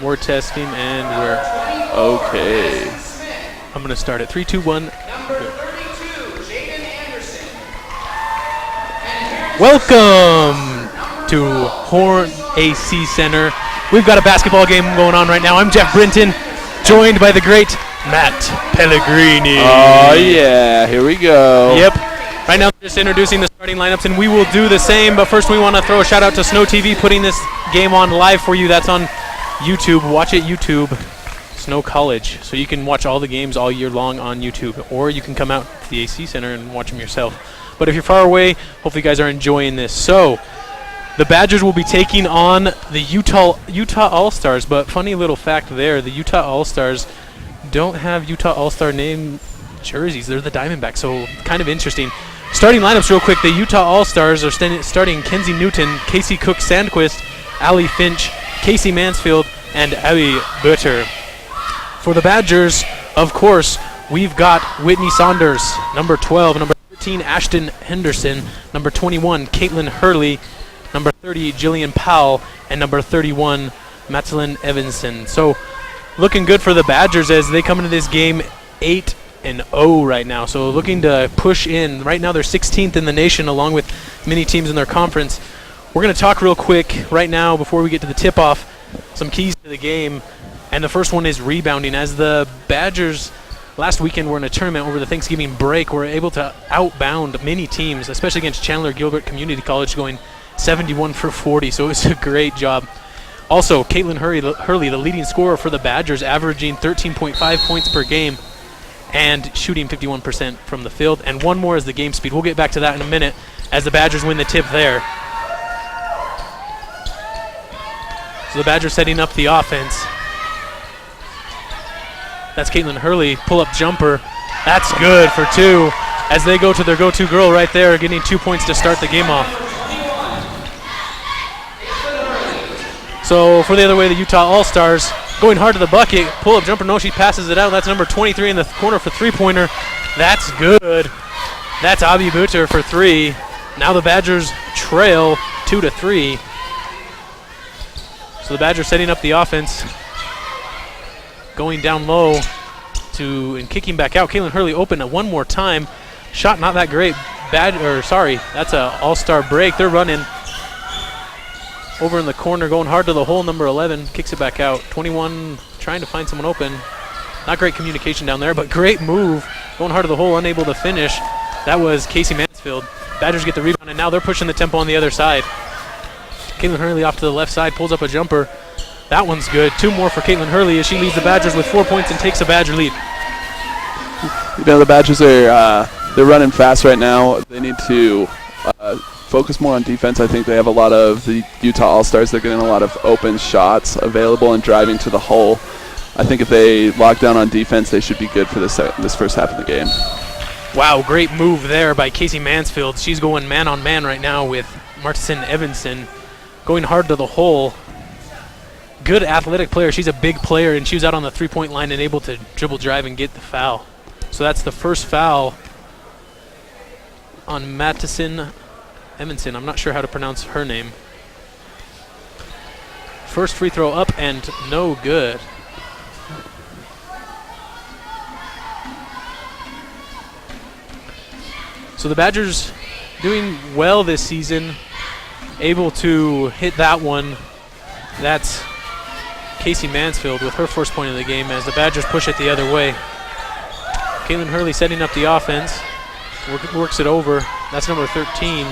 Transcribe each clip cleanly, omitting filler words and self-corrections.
We're testing, and we're okay. I'm going to start at 3, 2, 1. Welcome to Horn AC Center. We've got a basketball game going on right now. I'm Jeff Brinton, joined by the great Matt Pellegrini. Oh, yeah. Here we go. Yep. Right now, just introducing the starting lineups, and we will do the same. But first, we want to throw a shout out to Snow TV, putting this game on live for you. That's on YouTube. Watch it, YouTube. Snow College. So you can watch all the games all year long on YouTube, or you can come out to the AC Center and watch them yourself. But if you're far away, hopefully you guys are enjoying this. So the Badgers will be taking on the Utah All-Stars. But funny little fact there, the Utah All-Stars don't have Utah All-Star name jerseys. They're the Diamondbacks, so kind of interesting. Starting lineups real quick. The Utah All-Stars are starting Kenzie Newton, Casey Cook-Sandquist, Allie Finch, Casey Mansfield, and Abby Butter. For the Badgers, of course, we've got Whitney Saunders, number 12, number 13, Ashton Henderson, number 21, Caitlin Hurley, number 30, Jillian Powell, and number 31, Madeline Evanson. So looking good for the Badgers as they come into this game 8-0 right now. So looking to push in. Right now they're 16th in the nation along with many teams in their conference. We're going to talk real quick right now before we get to the tip-off, some keys to the game. And the first one is rebounding. As the Badgers last weekend were in a tournament over the Thanksgiving break, were able to outbound many teams, especially against Chandler Gilbert Community College, going 71 for 40. So it was a great job. Also, Caitlin Hurley, the leading scorer for the Badgers, averaging 13.5 points per game and shooting 51% from the field. And one more is the game speed. We'll get back to that in a minute as the Badgers win the tip there. So the Badgers setting up the offense. That's Caitlin Hurley, pull-up jumper. That's good for two as they go to their go-to girl right there, getting 2 points to start the game off. So for the other way, the Utah All-Stars going hard to the bucket. Pull-up jumper, no, she passes it out. That's number 23 in the corner for three-pointer. That's good. That's Abby Butter for three. Now the Badgers trail 2-3. So the Badgers setting up the offense. Going down low and kicking back out. Caitlin Hurley open one more time. Shot not that great. That's a all-star break. They're running over in the corner, going hard to the hole. Number 11 kicks it back out. 21 trying to find someone open. Not great communication down there, but great move. Going hard to the hole, unable to finish. That was Casey Mansfield. Badgers get the rebound, and now they're pushing the tempo on the other side. Caitlin Hurley off to the left side, pulls up a jumper. That one's good. Two more for Caitlin Hurley as she leads the Badgers with 4 points and takes a Badger lead. You know, the Badgers are they're running fast right now. They need to focus more on defense. I think they have a lot of the Utah All-Stars. They're getting a lot of open shots available and driving to the hole. I think if they lock down on defense, they should be good for this first half of the game. Wow, great move there by Casey Mansfield. She's going man-on-man right now with Martin Evanson, going hard to the hole. Good athletic player. She's a big player, and she was out on the three-point line and able to dribble, drive, and get the foul. So that's the first foul on Mattison Evanson. I'm not sure how to pronounce her name. First free throw up and no good. So the Badgers doing well this season, able to hit that one. That's Casey Mansfield with her first point of the game as the Badgers push it the other way. Caitlin Hurley setting up the offense. Works it over. That's number 13.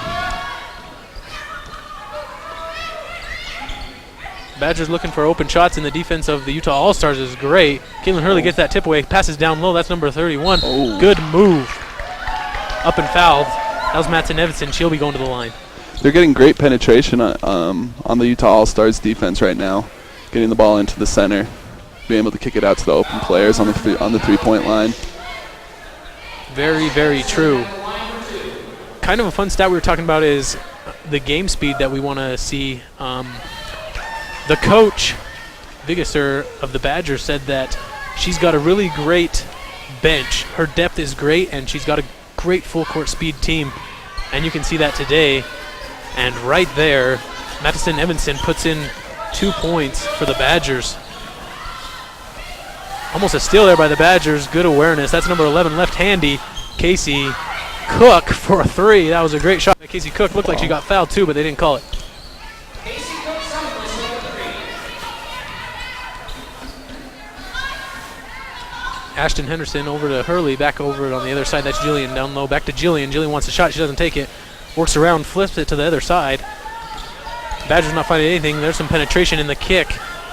Badgers looking for open shots, and the defense of the Utah All-Stars is great. Caitlin Hurley gets that tip away, passes down low. That's number 31. Oh. Good move. Up and fouled. That was Mattson Evanson. She'll be going to the line. They're getting great penetration on the Utah All-Stars defense right now. Getting the ball into the center, being able to kick it out to the open players on the three-point line. Very, very true. Kind of a fun stat we were talking about is the game speed that we want to see. The coach, Vigasser of the Badgers, said that she's got a really great bench. Her depth is great, and she's got a great full-court speed team. And you can see that today. And right there, Mattison Evanson puts in 2 points for the Badgers. Almost a steal there by the Badgers. Good awareness. That's number 11, left-handy, Casey Cook for a 3. That was a great shot by Casey Cook. Looked like she got fouled too, but they didn't call it. Ashton Henderson over to Hurley, back over on the other side. That's Jillian down low. Back to Jillian. Jillian wants a shot. She doesn't take it. Works around, flips it to the other side. Badgers not finding anything. There's some penetration in the kick.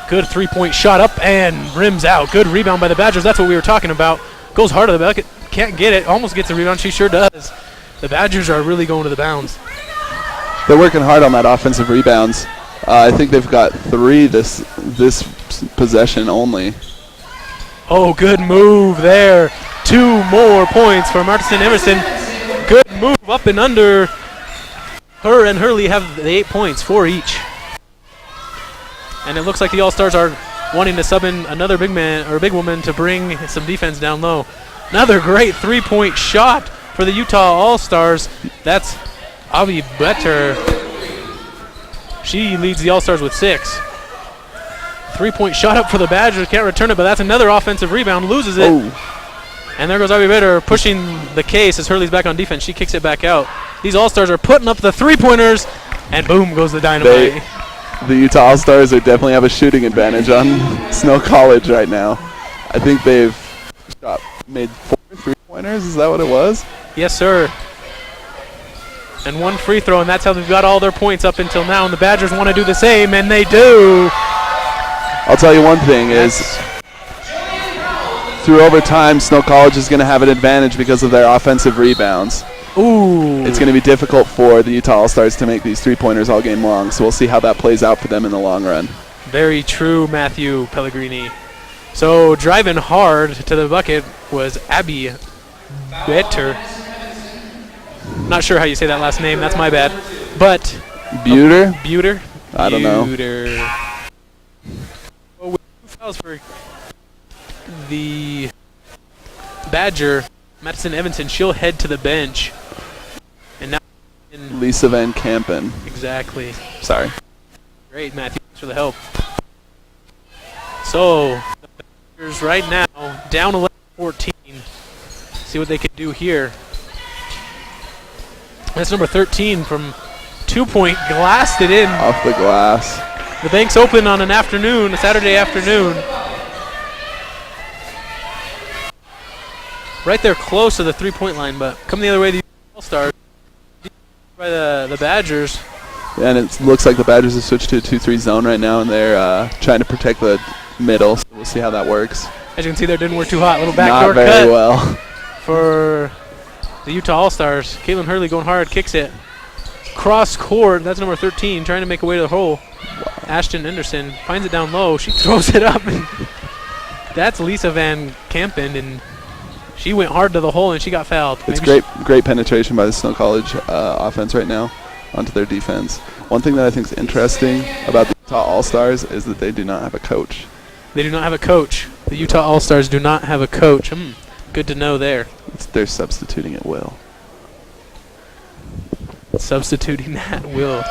Good three-point shot up and rims out. Good rebound by the Badgers. That's what we were talking about. Goes hard to the bucket. Can't get it. Almost gets the rebound. She sure does. The Badgers are really going to the bounds. They're working hard on that offensive rebounds. I think they've got 3 this possession only. Oh, good move there. 2 more points for Martin Emerson. Good move up and under. Her and Hurley have the 8 points, 4 each. And it looks like the All-Stars are wanting to sub in another big man or big woman to bring some defense down low. Another great 3-point shot for the Utah All-Stars. That's Avi Better. She leads the All-Stars with 6. 3-point shot up for the Badgers. Can't return it, but that's another offensive rebound. Loses it. Oh. And there goes Avi Better pushing the case as Hurley's back on defense. She kicks it back out. These All-Stars are putting up the 3-pointers, and boom goes the dynamite. The Utah All-Stars definitely have a shooting advantage on Snow College right now. I think they've made 4 3-pointers. Is that what it was? Yes, sir. And 1 free throw, and that's how they've got all their points up until now. And the Badgers want to do the same, and they do. I'll tell you one thing is, through overtime, Snow College is going to have an advantage because of their offensive rebounds. Ooh. It's going to be difficult for the Utah All-Stars to make these 3-pointers all game long, so we'll see how that plays out for them in the long run. Very true, Matthew Pellegrini. So driving hard to the bucket was Abby Better. Not sure how you say that last name. That's my bad. But Buter? Buter? I don't know. Buter. Oh, with 2 fouls for the Badger, Madison Evanson, she'll head to the bench. And now Lisa Van Kampen. Exactly. Sorry. Great, Matthew. Thanks for the help. So, the Badgers right now down 11-14. See what they can do here. That's number 13 from 2-point, glassed it in. Off the glass. The bank's open on an afternoon, a Saturday afternoon. Right there close to the 3-point line, but coming the other way, the All-Stars by the Badgers. And it looks like the Badgers have switched to a 2-3 zone right now, and they're trying to protect the middle. So we'll see how that works. As you can see there, didn't work too hot. Little backdoor cut. Not very well. For the Utah All-Stars. Caitlin Hurley going hard, kicks it. Cross court, that's number 13, trying to make a way to the hole. Wow. Ashton Anderson finds it down low. She throws it up. And that's Lisa Van Kampen, and she went hard to the hole, and she got fouled. It's great penetration by the Snow College offense right now onto their defense. One thing that I think is interesting about the Utah All-Stars is that they do not have a coach. They do not have a coach. The Utah All-Stars do not have a coach. Good to know there. They're substituting at will. Substituting at will.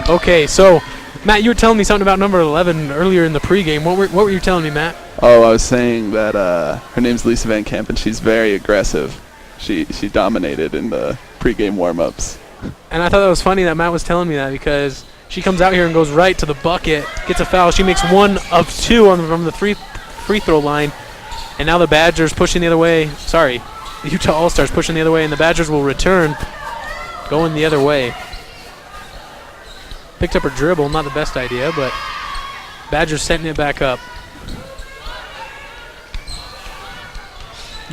Okay, so, Matt, you were telling me something about number 11 earlier in the pregame. What were you telling me, Matt? Oh, I was saying that her name's Lisa Van Kampen, and she's very aggressive. She dominated in the pregame warm-ups. And I thought that was funny that Matt was telling me that because she comes out here and goes right to the bucket, gets a foul. She makes 1 of 2 from the free throw line. And now the Badgers pushing the other way. Sorry, the Utah All-Stars pushing the other way, and the Badgers will return going the other way. Picked up her dribble, not the best idea, but Badgers setting it back up.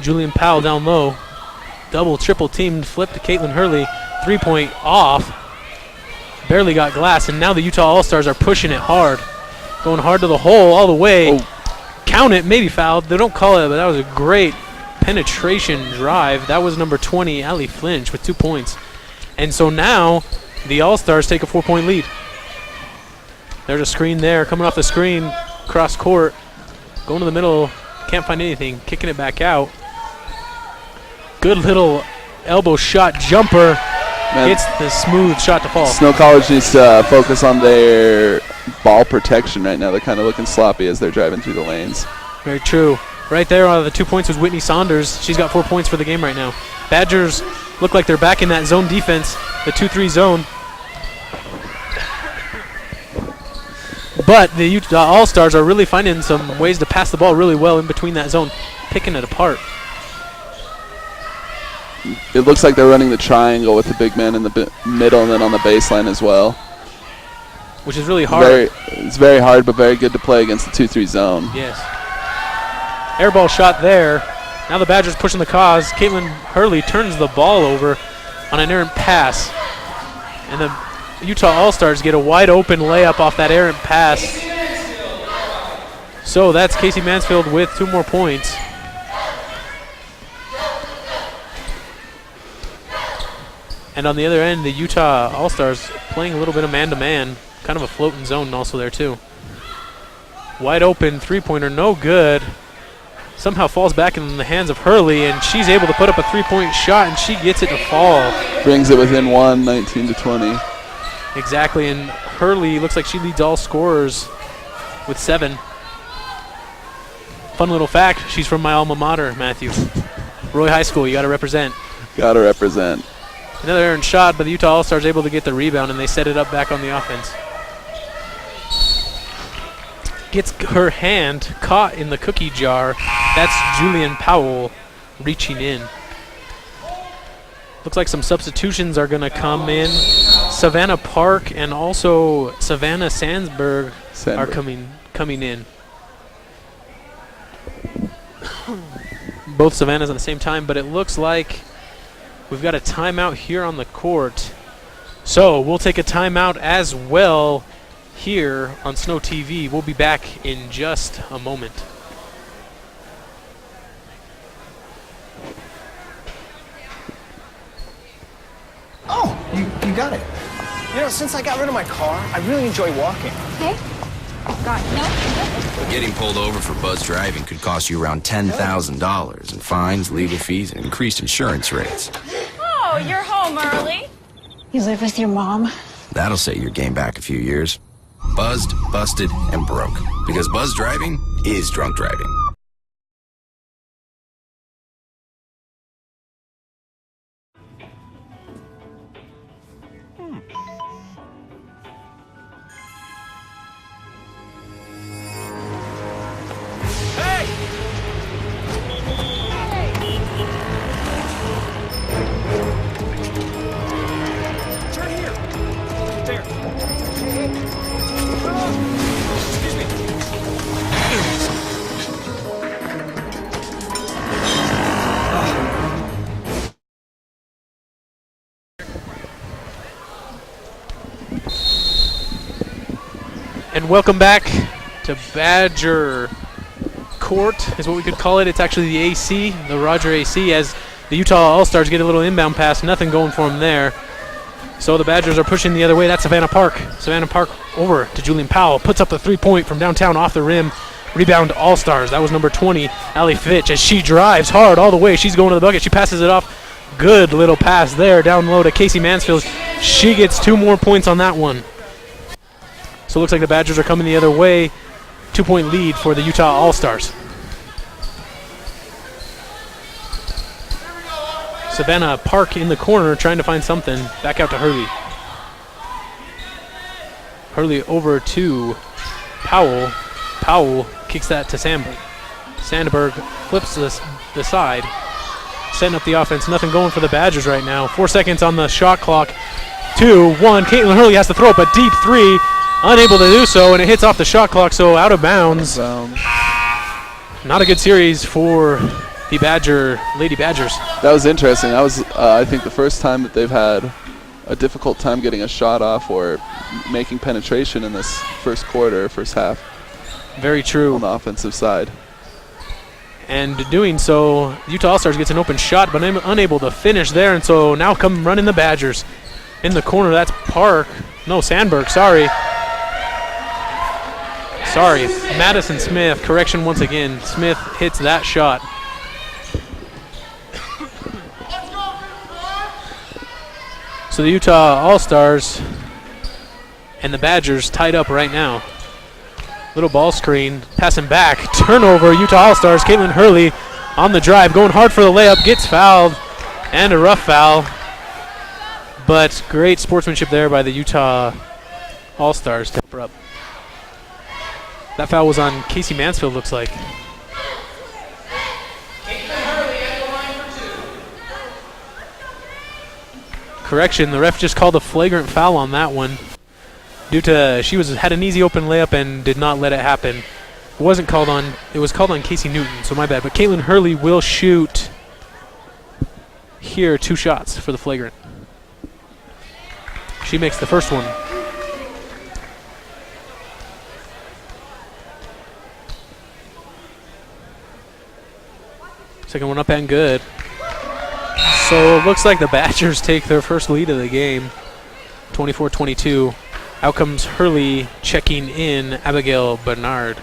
Julian Powell down low. Double, triple teamed, flip to Caitlin Hurley. 3-point off. Barely got glass, and now the Utah All-Stars are pushing it hard. Going hard to the hole all the way. Oh. Count it, maybe fouled. They don't call it, but that was a great penetration drive. That was number 20, Allie Flinch, with 2 points. And so now the All-Stars take a 4-point lead. There's a screen there. Coming off the screen, cross court. Going to the middle. Can't find anything. Kicking it back out. Good little elbow shot jumper. Man, hits the smooth shot to fall. Snow College needs to focus on their ball protection right now. They're kind of looking sloppy as they're driving through the lanes. Very true. Right there, the 2 points was Whitney Saunders. She's got 4 points for the game right now. Badgers look like they're back in that zone defense, the 2-3 zone. But the Utah All-Stars are really finding some ways to pass the ball really well in between that zone, picking it apart. It looks like they're running the triangle with the big man in the middle and then on the baseline as well. Which is really hard. It's very hard, but very good to play against the 2-3 zone. Yes. Air ball shot there. Now the Badgers pushing the cause. Caitlin Hurley turns the ball over on an errant pass. And the Utah All-Stars get a wide open layup off that errant pass. So that's Casey Mansfield with 2 more points. And on the other end, the Utah All-Stars playing a little bit of man-to-man. Kind of a floating zone also there too. Wide open three-pointer, no good. Somehow falls back in the hands of Hurley, and she's able to put up a 3-point shot, and she gets it to fall. Brings it within 1, 19-20. Exactly, and Hurley looks like she leads all scorers with 7. Fun little fact, she's from my alma mater, Matthew. Roy High School, you got to represent. Got to represent. Another errant shot, but the Utah All-Stars able to get the rebound, and they set it up back on the offense. Gets her hand caught in the cookie jar. That's Julian Powell reaching in. Looks like some substitutions are going to come in. Savannah Park and also Savannah Sandsberg are coming in. Both Savannahs at the same time, but it looks like we've got a timeout here on the court. So we'll take a timeout as well here on Snow TV. We'll be back in just a moment. Oh, you got it. You know, since I got rid of my car, I really enjoy walking. Okay. Got it. No. Getting pulled over for buzz driving could cost you around $10,000 in fines, legal fees, and increased insurance rates. Oh, you're home early. You live with your mom? That'll set your game back a few years. Buzzed, busted, and broke. Because buzz driving is drunk driving. And welcome back to Badger Court, is what we could call it. It's actually the AC, the Roger AC, as the Utah All-Stars get a little inbound pass. Nothing going for them there. So the Badgers are pushing the other way. That's Savannah Park. Savannah Park over to Julian Powell. Puts up the 3-point from downtown off the rim. Rebound All-Stars. That was number 20, Allie Fitch, as she drives hard all the way. She's going to the bucket. She passes it off. Good little pass there down low to Casey Mansfield. She gets 2 more points on that one. So it looks like the Badgers are coming the other way. 2-point lead for the Utah All-Stars. Savannah Park in the corner trying to find something. Back out to Hurley. Hurley over to Powell. Powell kicks that to Sandberg. Sandberg flips the side. Setting up the offense. Nothing going for the Badgers right now. 4 seconds on the shot clock. 2, 1. Caitlin Hurley has to throw up a deep 3. Unable to do so, and it hits off the shot clock, so out of bounds. Not a good series for the Lady Badgers. That was interesting. That was, I think, the first time that they've had a difficult time getting a shot off or making penetration in this first quarter, first half. Very true. On the offensive side. And doing so, Utah All-Stars gets an open shot, but unable to finish there, and so now come running the Badgers. In the corner, that's Park. No, Sandberg, sorry. Madison Smith. Correction once again. Smith hits that shot. So the Utah All-Stars and the Badgers tied up right now. Little ball screen, passing back, turnover, Utah All-Stars, Caitlin Hurley on the drive, going hard for the layup, gets fouled, and a rough foul. But great sportsmanship there by the Utah All-Stars to help her up. That foul was on Casey Mansfield, looks like. Correction, the ref just called a flagrant foul on that one. Due to she had an easy open layup and did not let it happen. It was called on Casey Newton, so my bad. But Caitlin Hurley will shoot here 2 shots for the flagrant. She makes the first one. Second one up and good. So it looks like the Badgers take their first lead of the game, 24-22. Out comes Hurley checking in Abigail Bernard.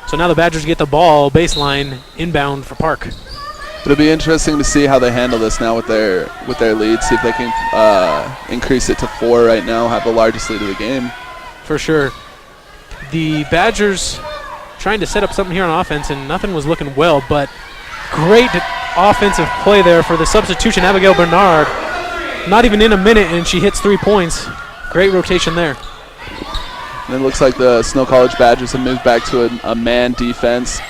So now the Badgers get the ball, baseline, inbound for Park. It'll be interesting to see how they handle this now with their lead, see if they can increase it to 4 right now, have the largest lead of the game. For sure. The Badgers trying to set up something here on offense, and nothing was looking well, but great offensive play there for the substitution, Abigail Bernard. Not even in a minute, and she hits 3 points. Great rotation there. And it looks like the Snow College Badgers have moved back to a man defense.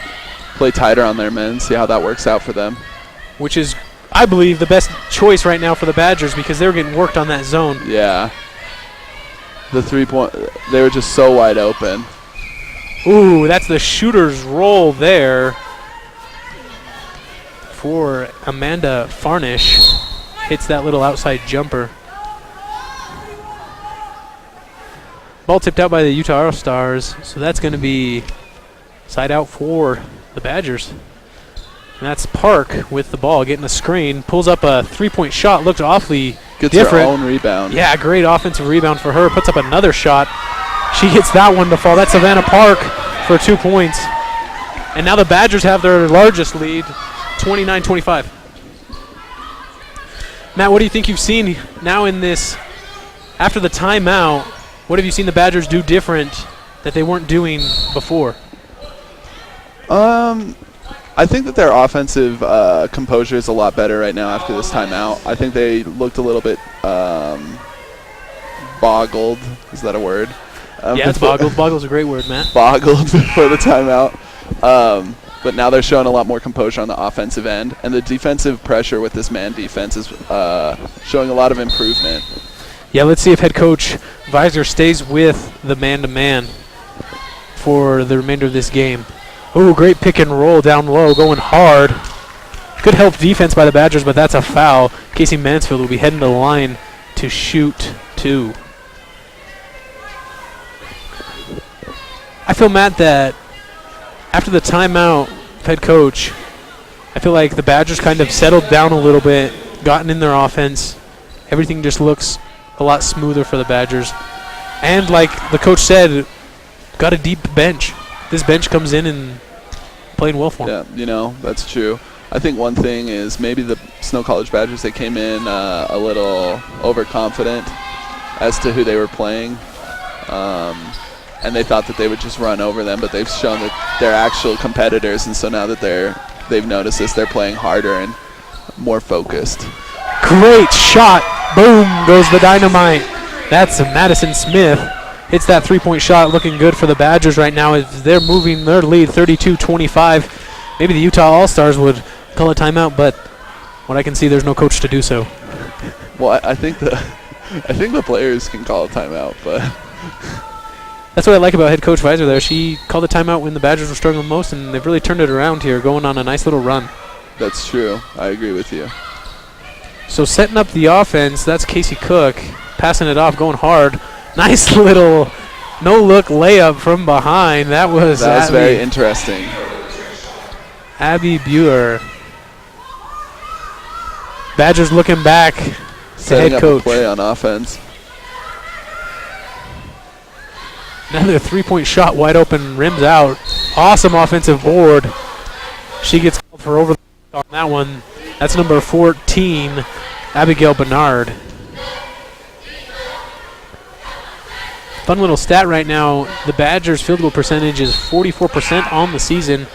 Play tighter on their men, see how that works out for them. Which is, I believe, the best choice right now for the Badgers because they're getting worked on that zone. Yeah. The 3-point, they were just so wide open. Ooh, that's the shooter's roll there for Amanda Farnish. Hits that little outside jumper. Ball tipped out by the Utah All-Stars, so that's going to be side out for the Badgers. And that's Park with the ball, getting a screen, pulls up a 3-point shot, looked awfully Gets different. her own rebound. Yeah, great offensive rebound for her. Puts up another shot. She hits that one to fall. That's Savannah Park for 2 points. And now the Badgers have their largest lead, 29-25. Matt, what do you think you've seen now in this, after the timeout, what have you seen the Badgers do different that they weren't doing before? I think that their offensive composure is a lot better right now after this timeout. I think they looked a little bit boggled. Is that a word? Yeah, it's boggled. Boggled's a great word, Matt. Boggled before the timeout. But now they're showing a lot more composure on the offensive end. And the defensive pressure with this man defense is showing a lot of improvement. Yeah, let's see if head coach Visor stays with the man-to-man for the remainder of this game. Ooh, great pick and roll down low, going hard. Good help defense by the Badgers, but that's a foul. Casey Mansfield will be heading to the line to shoot 2. I feel, Matt, that after the timeout, head coach, I feel like the Badgers kind of settled down a little bit, gotten in their offense. Everything just looks a lot smoother for the Badgers. And like the coach said, got a deep bench. This bench comes in and playing well for them. Yeah, you know, that's true. I think one thing is maybe the Snow College Badgers, they came in a little overconfident as to who they were playing. And they thought that they would just run over them, but they've shown that they're actual competitors, and so now that they've noticed this, they're playing harder and more focused. Great shot. Boom goes the dynamite. That's Madison Smith. Hits that 3-point shot, looking good for the Badgers right now as they're moving their lead 32-25. Maybe the Utah All-Stars would call a timeout, but what I can see, there's no coach to do so. Well, I think the players can call a timeout, but that's what I like about head coach Visor there. She called a timeout when the Badgers were struggling most, and they've really turned it around here, going on a nice little run. that's true. I agree with you. So setting up the offense, that's Casey Cook, passing it off, going hard. Nice little no-look layup from behind. That was very interesting. Abby Buer. Badgers looking back to Setting head up coach. a play on offense. Another 3-point shot, wide open, rims out. Awesome offensive board. She gets called for over on that one. That's number 14, Abigail Bernard. Fun little stat right now, the Badgers' field goal percentage is 44% on the season.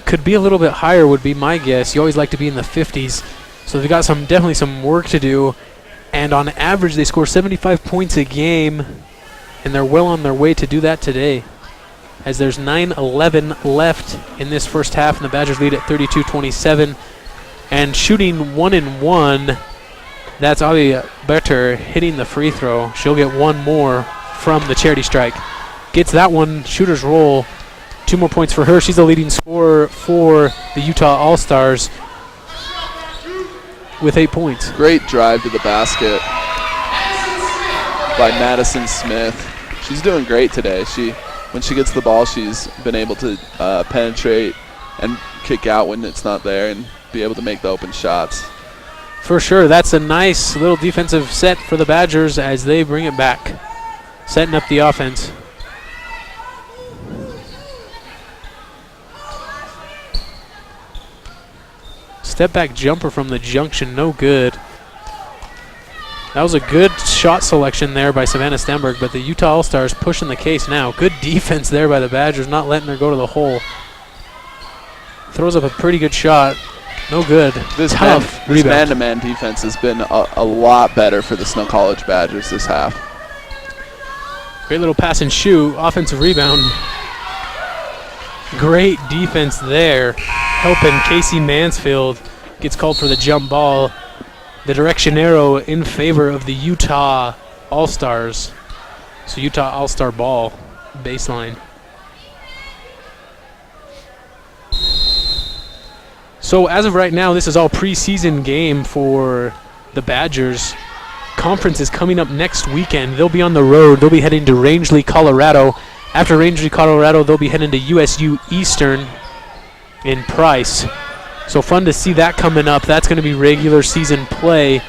Could be a little bit higher would be my guess. You always like to be in the 50s. So they've got definitely some work to do. And on average, they score 75 points a game. And they're well on their way to do that today, as there's 9:11 left in this first half, and the Badgers lead at 32-27. And shooting 1-1, that's Avi Better hitting the free throw. She'll get one more from the charity strike. Gets that one, shooter's roll. 2 more points for her. She's the leading scorer for the Utah All-Stars with 8 points. Great drive to the basket by Madison Smith. She's doing great today. When she gets the ball, she's been able to penetrate and kick out when it's not there and be able to make the open shots. For sure. That's a nice little defensive set for the Badgers as they bring it back. Setting up the offense. Step back jumper from the junction, no good. That was a good shot selection there by Savannah Stenberg, but the Utah All-Stars pushing the case now. Good defense there by the Badgers, not letting her go to the hole. Throws up a pretty good shot. No good. This Tough this rebound. man-to-man defense has been a lot better for the Snow College Badgers this half. Great little pass and shoot. Offensive rebound. Great defense there. Helping Casey Mansfield. Gets called for the jump ball. The direction arrow in favor of the Utah All-Stars. So Utah All-Star ball baseline. So as of right now, this is all preseason game for the Badgers. Conference is coming up next weekend. They'll be on the road. They'll be heading to Rangeley, Colorado. After Rangeley, Colorado, they'll be heading to USU Eastern in Price. So fun to see that coming up. That's going to be regular season play,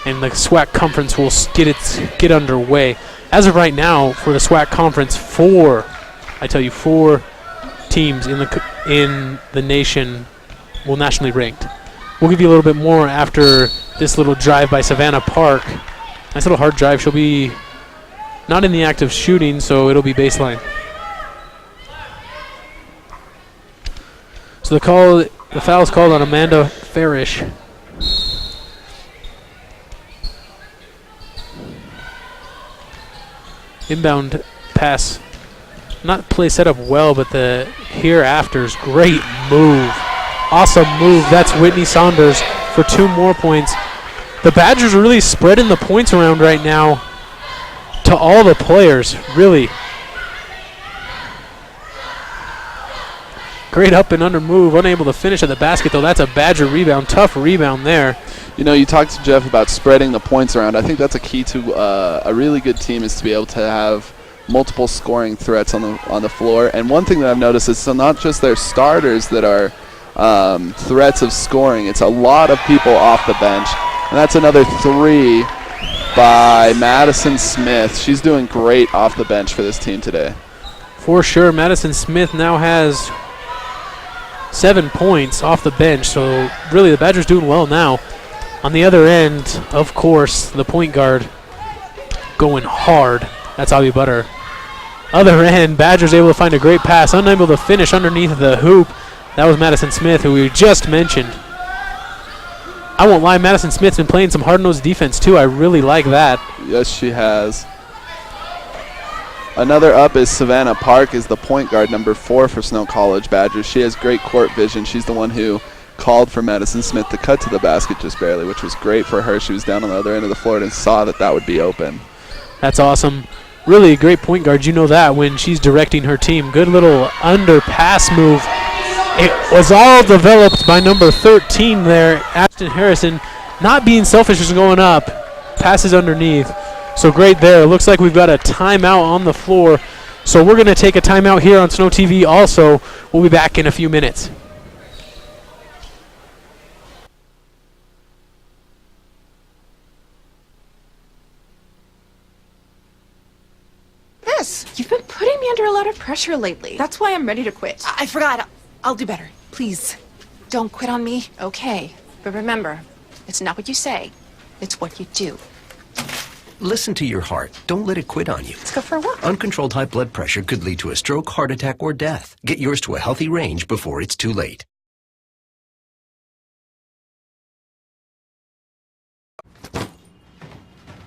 and the SWAC conference will get underway. As of right now, for the SWAC conference, 4 teams in the nation will nationally ranked. We'll give you a little bit more after this little drive by Savannah Park. Nice little hard drive. She'll be not in the act of shooting, so it'll be baseline. So the foul is called on Amanda Farish. Inbound pass. Not play set up well, but the hereafter's great move. Awesome move. That's Whitney Saunders for 2 more points. The Badgers are really spreading the points around right now to all the players, really. Great up and under move. Unable to finish at the basket, though. That's a Badger rebound. Tough rebound there. You know, you talked to Jeff about spreading the points around. I think that's a key to a really good team, is to be able to have multiple scoring threats on the floor. And one thing that I've noticed is so not just their starters that are threats of scoring. It's a lot of people off the bench. And that's another 3 by Madison Smith. She's doing great off the bench for this team today. For sure. Madison Smith now has 7 points off the bench. So really the Badgers doing well now. On the other end, of course, the point guard going hard. That's Avi Butter. Other end, Badgers able to find a great pass. Unable to finish underneath the hoop. That was Madison Smith, who we just mentioned. I won't lie, Madison Smith's been playing some hard-nosed defense, too. I really like that. Yes, she has. Another up is Savannah Park, is the point guard, number 4 for Snow College Badgers. She has great court vision. She's the one who called for Madison Smith to cut to the basket just barely, which was great for her. She was down on the other end of the floor and saw that would be open. That's awesome. Really a great point guard. You know that when she's directing her team. Good little under pass move. It was all developed by number 13 there, Ashton Harrison. Not being selfish, just going up. Passes underneath. So great there. Looks like we've got a timeout on the floor. So we're going to take a timeout here on Snow TV also. We'll be back in a few minutes. You've been putting me under a lot of pressure lately. That's why I'm ready to quit. I forgot. I'll do better. Please, don't quit on me. Okay. But remember, it's not what you say, it's what you do. Listen to your heart. Don't let it quit on you. Let's go for a walk. Uncontrolled high blood pressure could lead to a stroke, heart attack, or death. Get yours to a healthy range before it's too late.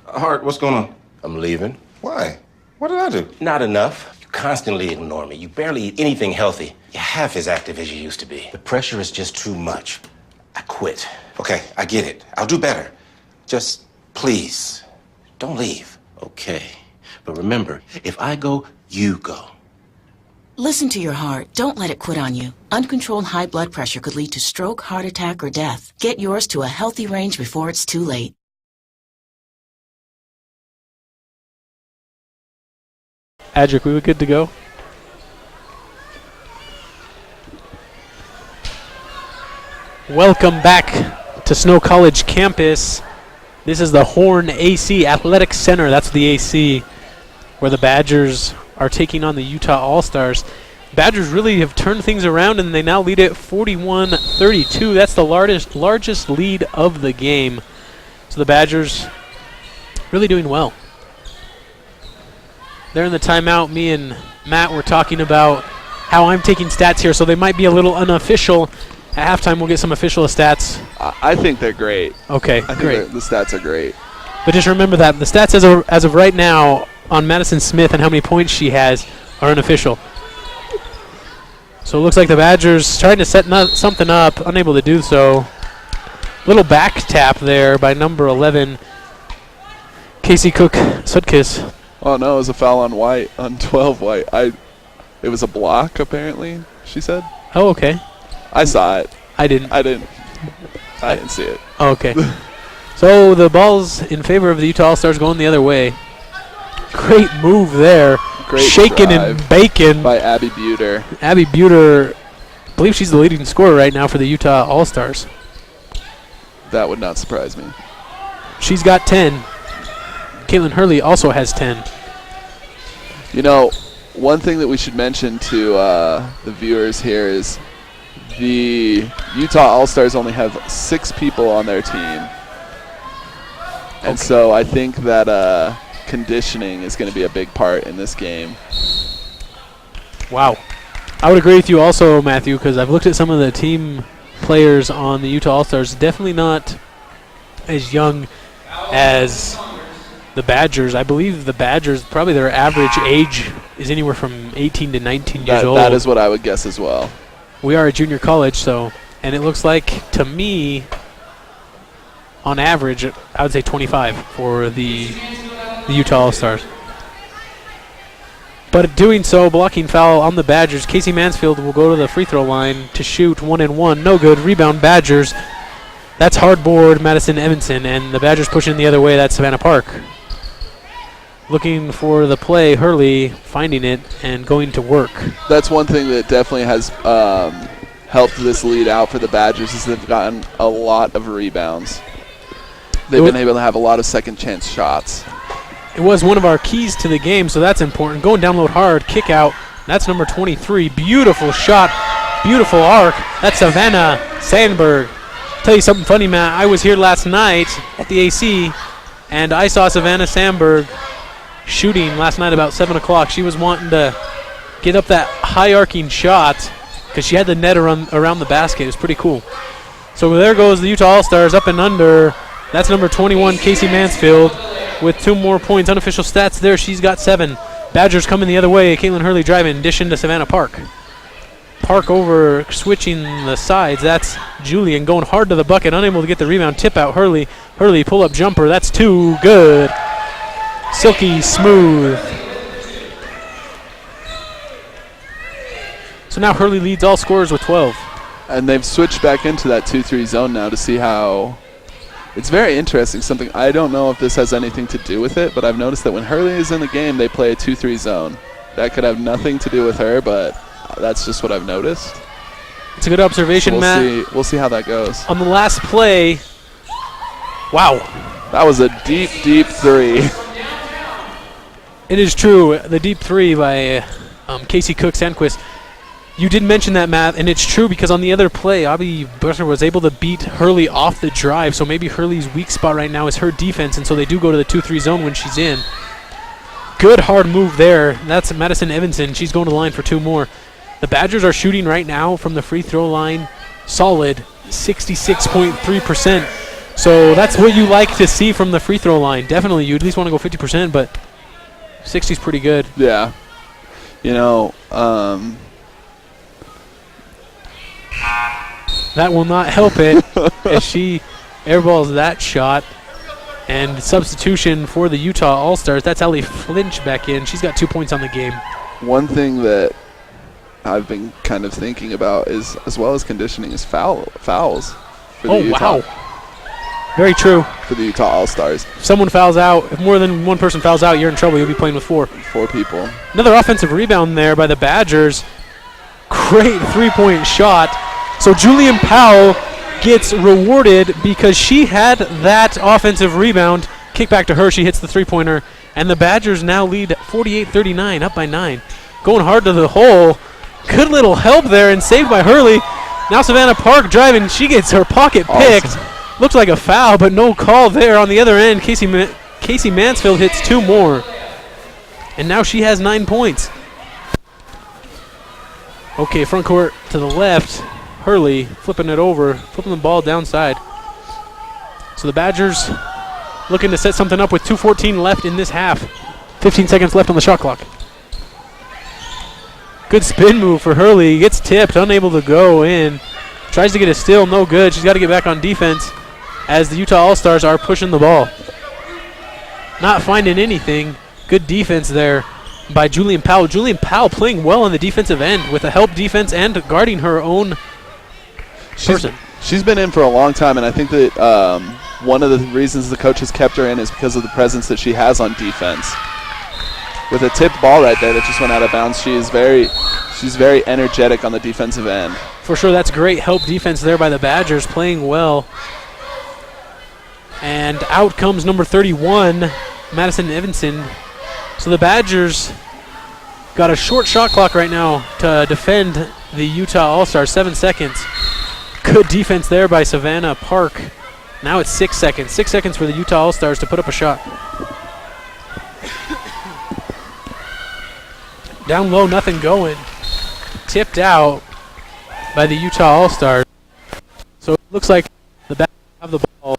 Hart, what's going on? I'm leaving. Why? What did I do? Not enough. You constantly ignore me. You barely eat anything healthy. You're half as active as you used to be. The pressure is just too much. I quit. Okay, I get it. I'll do better. Just please, don't leave. Okay. But remember, if I go, you go. Listen to your heart. Don't let it quit on you. Uncontrolled high blood pressure could lead to stroke, heart attack, or death. Get yours to a healthy range before it's too late. Adric, we were good to go? Welcome back to Snow College campus. This is the Horn AC Athletic Center. That's the AC where the Badgers are taking on the Utah All-Stars. Badgers really have turned things around, and they now lead it 41-32. That's the largest lead of the game. So the Badgers really doing well. They're in the timeout. Me and Matt were talking about how I'm taking stats here, so they might be a little unofficial. At halftime, we'll get some official stats. I think they're great. Okay, I think great. the stats are great. But just remember that the stats as of right now on Madison Smith and how many points she has are unofficial. So it looks like the Badgers trying to set something up, unable to do so. Little back tap there by number 11, Casey Cook Sutkiss. Oh no, it was a foul on White, on 12 White. It was a block apparently, she said. Oh, okay. I saw it. I didn't. I didn't see it. Oh, okay. So the ball's in favor of the Utah All-Stars, going the other way. Great move there. Great shaking drive and baking by Abby Buter. Abby Buter, I believe she's the leading scorer right now for the Utah All-Stars. That would not surprise me. She's got 10. Caitlin Hurley also has 10. You know, one thing that we should mention to the viewers here is the Utah All-Stars only have 6 people on their team. And so I think that conditioning is going to be a big part in this game. Wow. I would agree with you also, Matthew, because I've looked at some of the team players on the Utah All-Stars. Definitely not as young as the Badgers. I believe the Badgers, probably their average age is anywhere from 18 to 19 years old. That is what I would guess as well. We are a junior college, so, and it looks like, to me, on average, I would say 25 for the Utah All-Stars. But doing so, blocking foul on the Badgers. Casey Mansfield will go to the free throw line to shoot 1-and-1. No good. Rebound Badgers. That's hardboard Madison Evanson, and the Badgers pushing the other way. That's Savannah Park. Looking for the play, Hurley finding it and going to work. That's one thing that definitely has helped this lead out for the Badgers is they've gotten a lot of rebounds. They've been able to have a lot of second chance shots. It was one of our keys to the game, so that's important. Going down low hard, kick out. That's number 23. Beautiful shot, beautiful arc. That's Savannah Sandberg. Tell you something funny, Matt. I was here last night at the AC, and I saw Savannah Sandberg shooting last night about 7 o'clock. She was wanting to get up that high arcing shot because she had the net around the basket. It was pretty cool. So there goes the Utah All-Stars up and under. That's number 21, Casey Mansfield, with 2 more points. Unofficial stats there. She's got 7. Badgers coming the other way. Caitlin Hurley driving, dishing to Savannah Park. Park over, switching the sides. That's Julian going hard to the bucket, unable to get the rebound. Tip out Hurley. Hurley pull-up jumper. That's 2. Good. Silky smooth. So now Hurley leads all scorers with 12. And they've switched back into that 2-3 zone now to see how... It's very interesting. Something I don't know if this has anything to do with it, but I've noticed that when Hurley is in the game, they play a 2-3 zone. That could have nothing to do with her, but that's just what I've noticed. It's a good observation, so Matt. We'll see how that goes. On the last play, wow. That was a deep, deep 3. It is true. The deep 3 by Casey Cook Sandquist. You did mention that, Matt, and it's true because on the other play, Abby Butter was able to beat Hurley off the drive, so maybe Hurley's weak spot right now is her defense, and so they do go to the 2-3 zone when she's in. Good hard move there. That's Madison Evanson. She's going to the line for 2 more. The Badgers are shooting right now from the free throw line solid 66.3%. So that's what you like to see from the free throw line. Definitely, you at least want to go 50%, but 60 is pretty good. Yeah. You know, that will not help it as she airballs that shot. And substitution for the Utah All-Stars. That's Allie Flinch back in. She's got 2 points on the game. One thing that I've been kind of thinking about is, as well as conditioning, is fouls. For the Utah. Wow. Very true. For the Utah All-Stars. If someone fouls out, if more than one person fouls out, you're in trouble. You'll be playing with 4. 4 people. Another offensive rebound there by the Badgers. Great 3-point shot. So Julian Powell gets rewarded because she had that offensive rebound. Kick back to her. She hits the 3-pointer. And the Badgers now lead 48-39, up by 9. Going hard to the hole. Good little help there and saved by Hurley. Now Savannah Park driving. She gets her pocket picked. Awesome. Looks like a foul, but no call there. On the other end, Casey Mansfield hits 2 more. And now she has 9 points. Okay, front court to the left. Hurley flipping it over, flipping the ball downside. So the Badgers looking to set something up with 2:14 left in this half. 15 seconds left on the shot clock. Good spin move for Hurley. Gets tipped, unable to go in. Tries to get a steal, no good. She's got to get back on defense as the Utah All-Stars are pushing the ball. Not finding anything. Good defense there by Julian Powell. Julian Powell playing well on the defensive end with a help defense and guarding her own person. She's been in for a long time, and I think that one of the reasons the coach has kept her in is because of the presence that she has on defense. With a tipped ball right there that just went out of bounds, she's very energetic on the defensive end. For sure, that's great help defense there by the Badgers, playing well. And out comes number 31, Madison Evanson. So the Badgers got a short shot clock right now to defend the Utah All-Stars, 7 seconds. Good defense there by Savannah Park. Now it's 6 seconds. 6 seconds for the Utah All-Stars to put up a shot. Down low, nothing going. Tipped out by the Utah All-Stars. So it looks like the Badgers have the ball.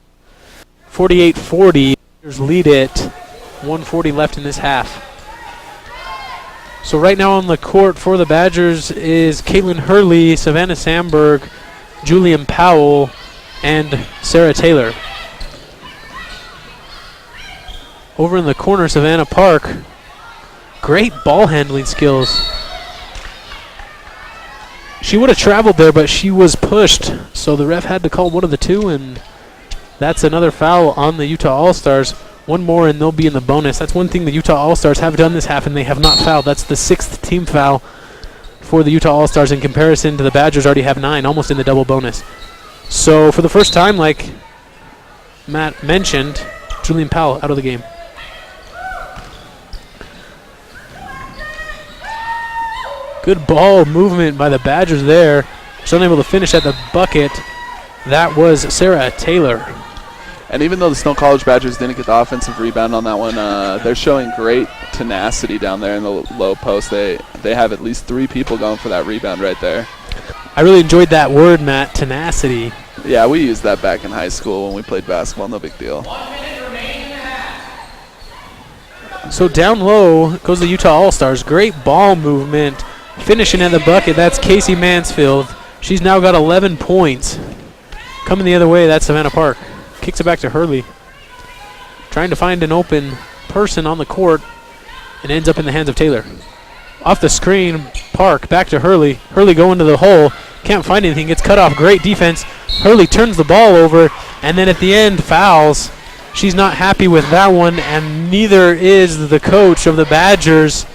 48-40. Badgers lead it. 1:40 left in this half. So right now on the court for the Badgers is Caitlin Hurley, Savannah Sandberg, Julian Powell, and Sarah Taylor. Over in the corner, Savannah Park. Great ball handling skills. She would have traveled there, but she was pushed. So the ref had to call one of the two, and that's another foul on the Utah All-Stars. One more, and they'll be in the bonus. That's one thing the Utah All-Stars have done this half, and they have not fouled. That's the 6th team foul for the Utah All-Stars in comparison to the Badgers already have 9, almost in the double bonus. So for the first time, like Matt mentioned, Julian Powell out of the game. Good ball movement by the Badgers there. Just unable to finish at the bucket. That was Sarah Taylor. And even though the Snow College Badgers didn't get the offensive rebound on that one, they're showing great tenacity down there in the low post. They have at least 3 people going for that rebound right there. I really enjoyed that word, Matt, tenacity. Yeah, we used that back in high school when we played basketball. No big deal. So down low goes the Utah All-Stars. Great ball movement. Finishing at the bucket, that's Casey Mansfield. She's now got 11 points. Coming the other way, that's Savannah Park. Kicks it back to Hurley. Trying to find an open person on the court, and ends up in the hands of Taylor. Off the screen, Park back to Hurley. Hurley going to the hole. Can't find anything. Gets cut off. Great defense. Hurley turns the ball over, and then at the end fouls. She's not happy with that one, and neither is the coach of the Badgers.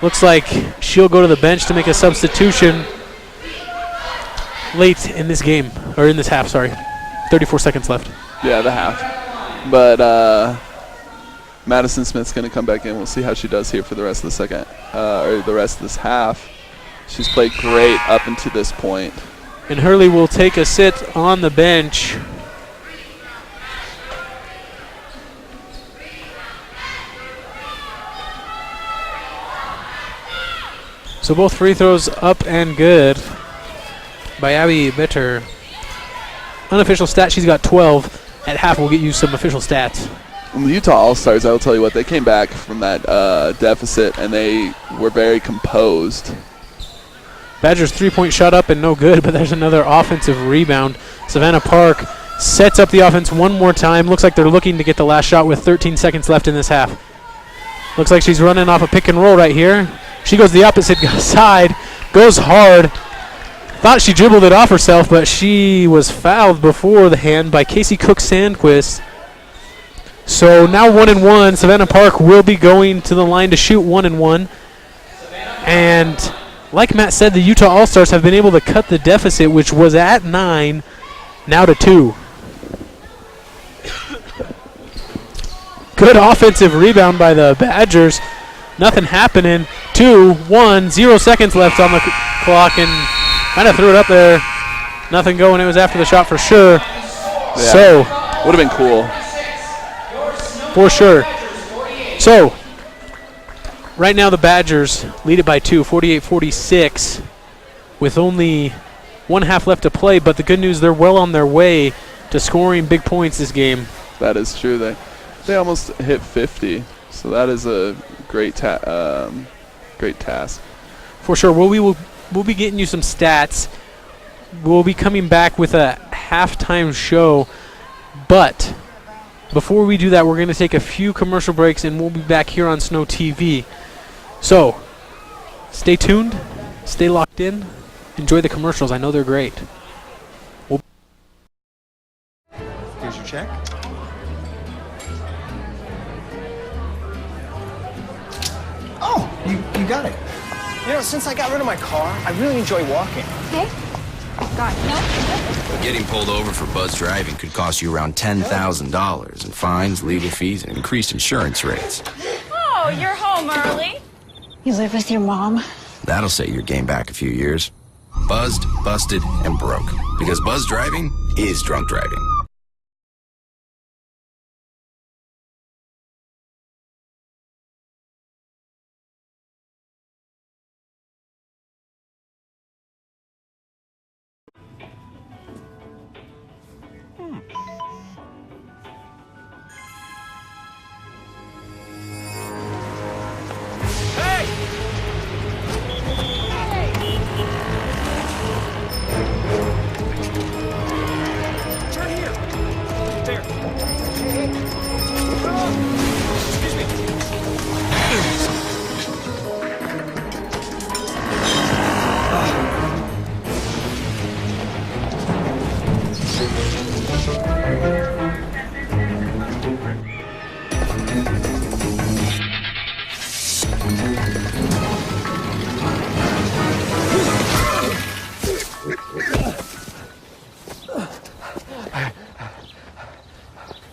Looks like she'll go to the bench to make a substitution late in this game, or in this half, sorry. 34 seconds left. Yeah, the half. But Madison Smith's going to come back in. We'll see how she does here for the rest of the second, or the rest of this half. She's played great up until this point. And Hurley will take a sit on the bench. So both free throws up and good by Abby Bitter. Unofficial stat, she's got 12. At half, we'll get you some official stats. The Utah All-Stars, I will tell you what, they came back from that deficit, and they were very composed. Badgers' three-point shot up and no good, but there's another offensive rebound. Savannah Park sets up the offense one more time. Looks like they're looking to get the last shot with 13 seconds left in this half. Looks like she's running off a pick and roll right here. She goes the opposite side, goes hard. Thought she dribbled it off herself, but she was fouled before the hand by Casey Cook-Sandquist. So now 1-1. Savannah Park will be going to the line to shoot 1-1. And like Matt said, the Utah All-Stars have been able to cut the deficit, which was at 9, now to 2. Good offensive rebound by the Badgers. Nothing happening. 2-1, 0 seconds left on the clock, and kind of threw it up there. Nothing going. It was after the shot for sure. Yeah. So would have been cool. For sure. So right now the Badgers lead it by 2, 48-46, with only one half left to play. But the good news, they're well on their way to scoring big points this game. That is true. They almost hit 50, so that is a great task. For sure. We'll be getting you some stats. We'll be coming back with a halftime show, but before we do that, we're going to take a few commercial breaks, and we'll be back here on Snow TV. So stay tuned, stay locked in, enjoy the commercials. I know they're great. Here's your check. Oh, you got it. You know, since I got rid of my car, I really enjoy walking. Okay. Got it. No. Getting pulled over for buzz driving could cost you around $10,000 in fines, legal fees, and increased insurance rates. Oh, you're home early. You live with your mom? That'll set your game back a few years. Buzzed, busted, and broke. Because buzz driving is drunk driving.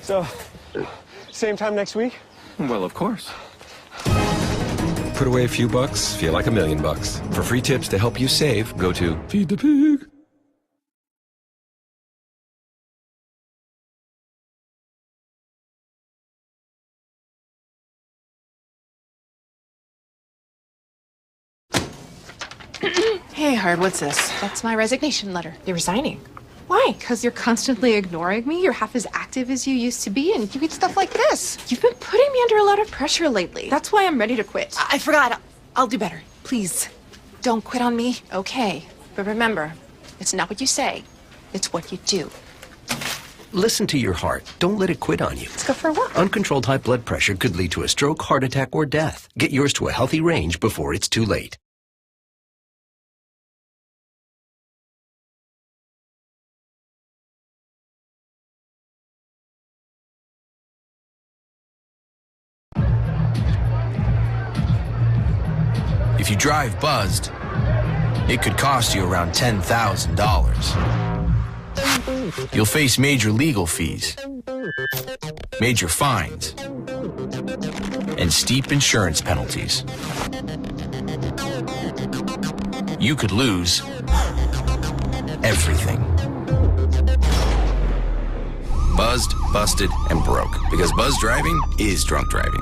So, same time next week? Well, of course. Put away a few bucks, feel like $1 million. For free tips to help you save, go to Feed the Pig. Hey, Hard, what's this? That's my resignation letter. You're resigning. Why? Because you're constantly ignoring me. You're half as active as you used to be, and you get stuff like this. You've been putting me under a lot of pressure lately. That's why I'm ready to quit. I forgot. I'll do better. Please, don't quit on me. Okay, but remember, it's not what you say, it's what you do. Listen to your heart. Don't let it quit on you. Let's go for a walk. Uncontrolled high blood pressure could lead to a stroke, heart attack, or death. Get yours to a healthy range before it's too late. If you drive buzzed, it could cost you around $10,000. You'll face major legal fees, major fines, and steep insurance penalties. you could lose everything. Buzzed, busted, and broke. Because buzz driving is drunk driving.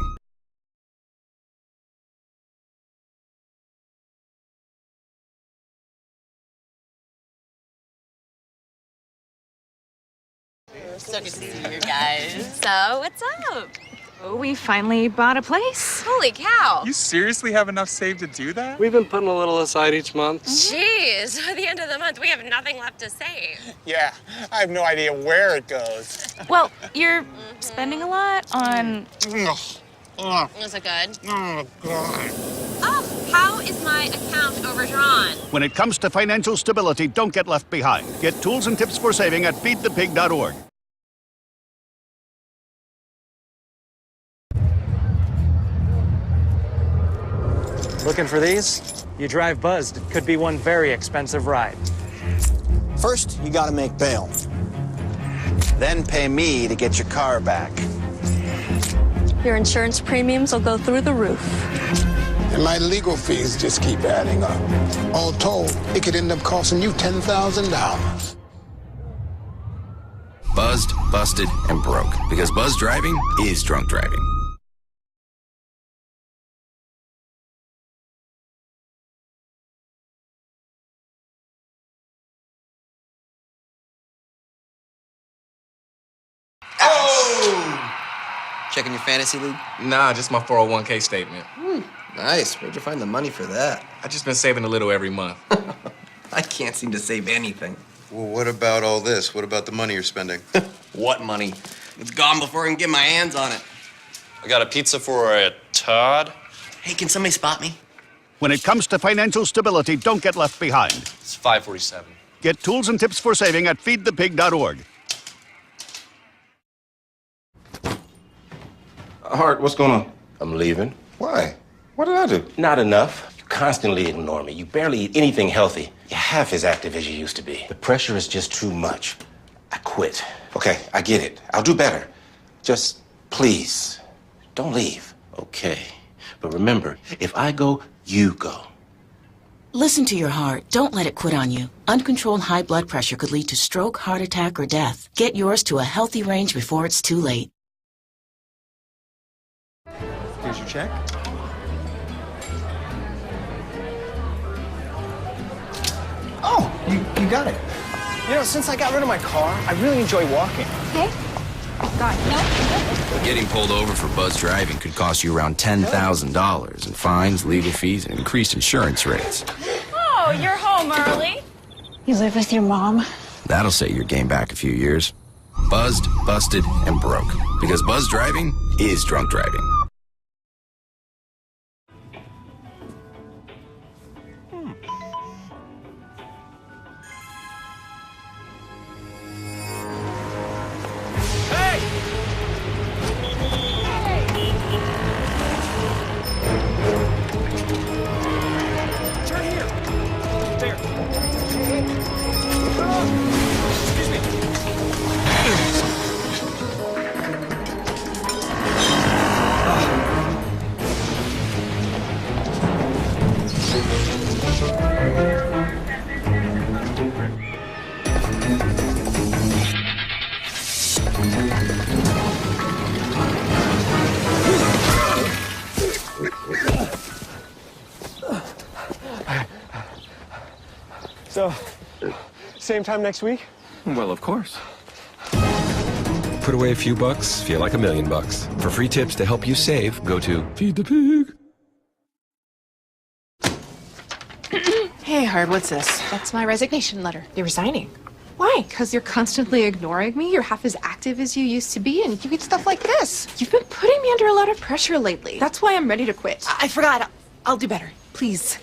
So good to see you guys. So, what's up? Oh, we finally bought a place. Holy cow. You seriously have enough saved to do that? We've been putting a little aside each month. Jeez, at the end of the month, we have nothing left to save. Yeah, I have no idea where it goes. Well, you're spending a lot on... Is it good? Oh, God. Oh, how is my account overdrawn? When it comes to financial stability, don't get left behind. Get tools and tips for saving at feedthepig.org. Looking for these? You drive Buzzed. It could be one very expensive ride. First, you gotta make bail. Then pay me to get your car back. Your insurance premiums will go through the roof. And my legal fees just keep adding up. All told, it could end up costing you $10,000. Buzzed, busted, and broke. Because buzz driving is drunk driving. Checking your fantasy league? Nah, just my 401k statement. Nice. Where'd you find the money for that? I just been saving a little every month. I can't seem to save anything. Well, what about all this? What about the money you're spending? What money? It's gone before I can get my hands on it. I got a pizza for a Todd. Hey, can somebody spot me? When it comes to financial stability, don't get left behind. It's 547. Get tools and tips for saving at feedthepig.org. Hart, what's going on? I'm leaving. Why? What did I do? Not enough. You constantly ignore me. You barely eat anything healthy. You're half as active as you used to be. The pressure is just too much. I quit. Okay, I get it. I'll do better. Just please, don't leave. Okay. But remember, if I go, you go. Listen to your heart. Don't let it quit on you. Uncontrolled high blood pressure could lead to stroke, heart attack, or death. Get yours to a healthy range before it's too late. Here's your check. Oh, you got it. You know, since I got rid of my car, I really enjoy walking. Okay. Got it. No. Getting pulled over for buzz driving could cost you around $10,000 in fines, legal fees, and increased insurance rates. Oh, you're home early. You live with your mom? That'll set your game back a few years. Buzzed, busted, and broke. Because buzz driving is drunk driving. So, same time next week? Well, of course. Put away a few bucks, feel like $1 million. For free tips to help you save, go to Feed the Pig. Hey, Hard, what's this? That's my resignation letter. You're resigning. Why? Because you're constantly ignoring me. You're half as active as you used to be, and you get stuff like this. You've been putting me under a lot of pressure lately. That's why I'm ready to quit. I forgot. I'll do better. Please,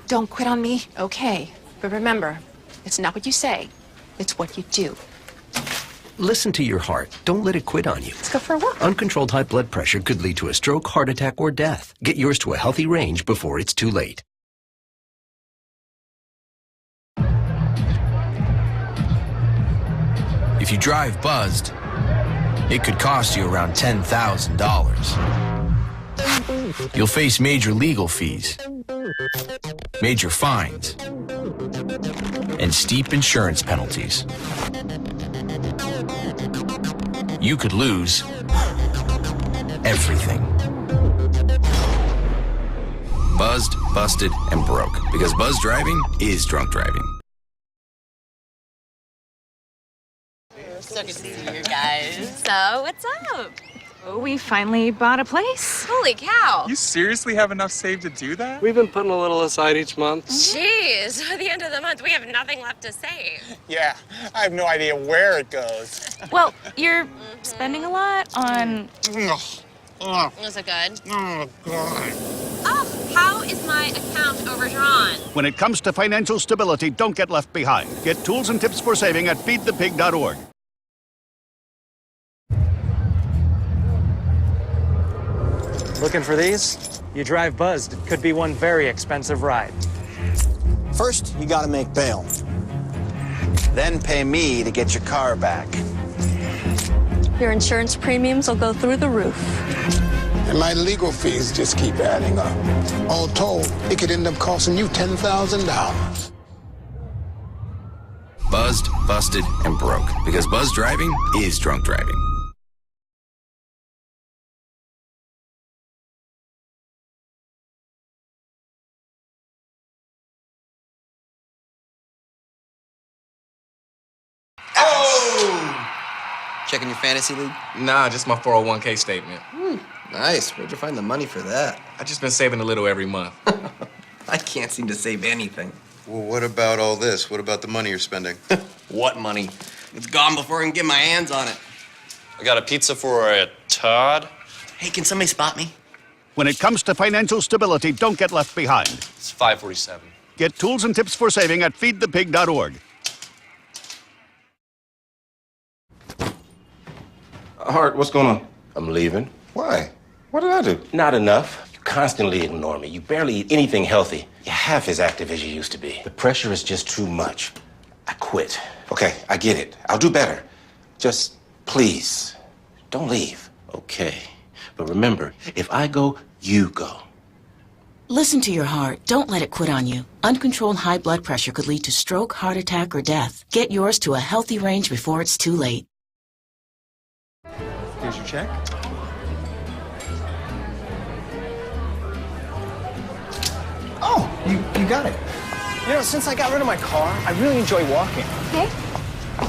don't quit on me. Okay, but remember, it's not what you say, it's what you do. Listen to your heart. Don't let it quit on you. Let's go for a walk. Uncontrolled high blood pressure could lead to a stroke, heart attack, or death. Get yours to a healthy range before it's too late. If you drive buzzed, it could cost you around $10,000. You'll face major legal fees, major fines, and steep insurance penalties. You could lose everything. Buzzed, busted, and broke. Because buzz driving is drunk driving. So good to see you guys. So, what's up? We finally bought a place. Holy cow. You seriously have enough saved to do that? We've been putting a little aside each month. Jeez, at the end of the month, we have nothing left to save. Yeah, I have no idea where it goes. Well, you're spending a lot on... Was it good? Oh, God. Oh, how is my account overdrawn? When it comes to financial stability, don't get left behind. Get tools and tips for saving at feedthepig.org. Looking for these? You drive Buzzed. It could be one very expensive ride. First, you gotta make bail. Then pay me to get your car back. Your insurance premiums will go through the roof. And my legal fees just keep adding up. All told, it could end up costing you $10,000. Buzzed, busted, and broke. Because buzz driving is drunk driving. Checking your fantasy league? Nah, just my 401k statement. Nice. Where'd you find the money for that? I just been saving a little every month. I can't seem to save anything. Well, what about all this? What about the money you're spending? What money? It's gone before I can get my hands on it. I got a pizza for a Todd. Hey, can somebody spot me? When it comes to financial stability, don't get left behind. It's 547. Get tools and tips for saving at feedthepig.org. Hart, what's going on? I'm leaving. Why? What did I do? Not enough. You constantly ignore me. You barely eat anything healthy. You're half as active as you used to be. The pressure is just too much. I quit. Okay, I get it. I'll do better. Just please, don't leave. Okay. But remember, if I go, you go. Listen to your heart. Don't let it quit on you. Uncontrolled high blood pressure could lead to stroke, heart attack, or death. Get yours to a healthy range before it's too late. Here's your check. Oh, you got it. You know, since I got rid of my car, I really enjoy walking. Okay.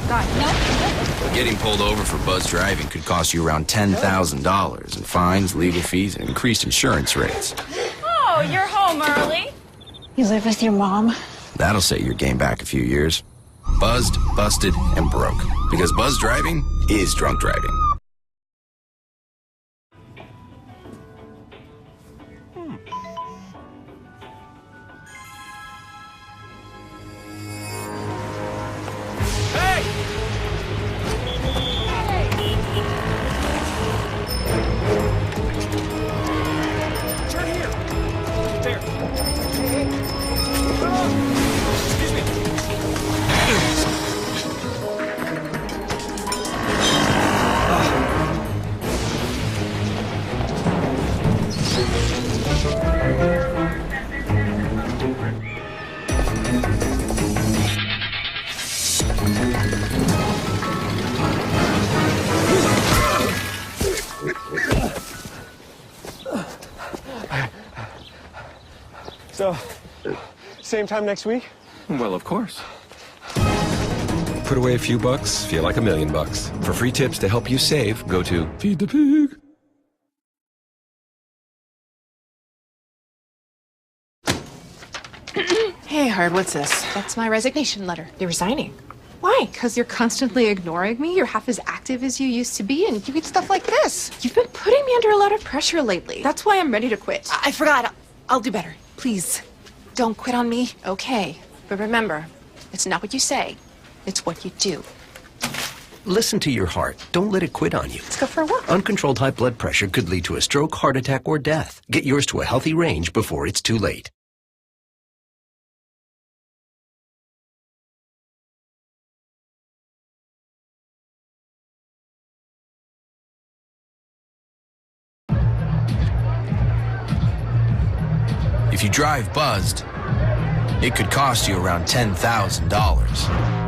God, no. Getting pulled over for buzz driving could cost you around $10,000 in fines, legal fees, and increased insurance rates. Oh, you're home early. You live with your mom? That'll set your game back a few years. Buzzed, busted, and broke. Because buzz driving is drunk driving. So, same time next week? Well, of course. Put away a few bucks, feel like $1 million. For free tips to help you save, go to Feed the Pig. Hey, Hard, what's this? That's my resignation letter. You're resigning. Why? Because you're constantly ignoring me? You're half as active as you used to be, and you eat stuff like this. You've been putting me under a lot of pressure lately. That's why I'm ready to quit. I forgot. I'll do better. Please, don't quit on me. Okay, but remember, it's not what you say, it's what you do. Listen to your heart. Don't let it quit on you. Let's go for a walk. Uncontrolled high blood pressure could lead to a stroke, heart attack, or death. Get yours to a healthy range before it's too late. If you drive buzzed, it could cost you around $10,000.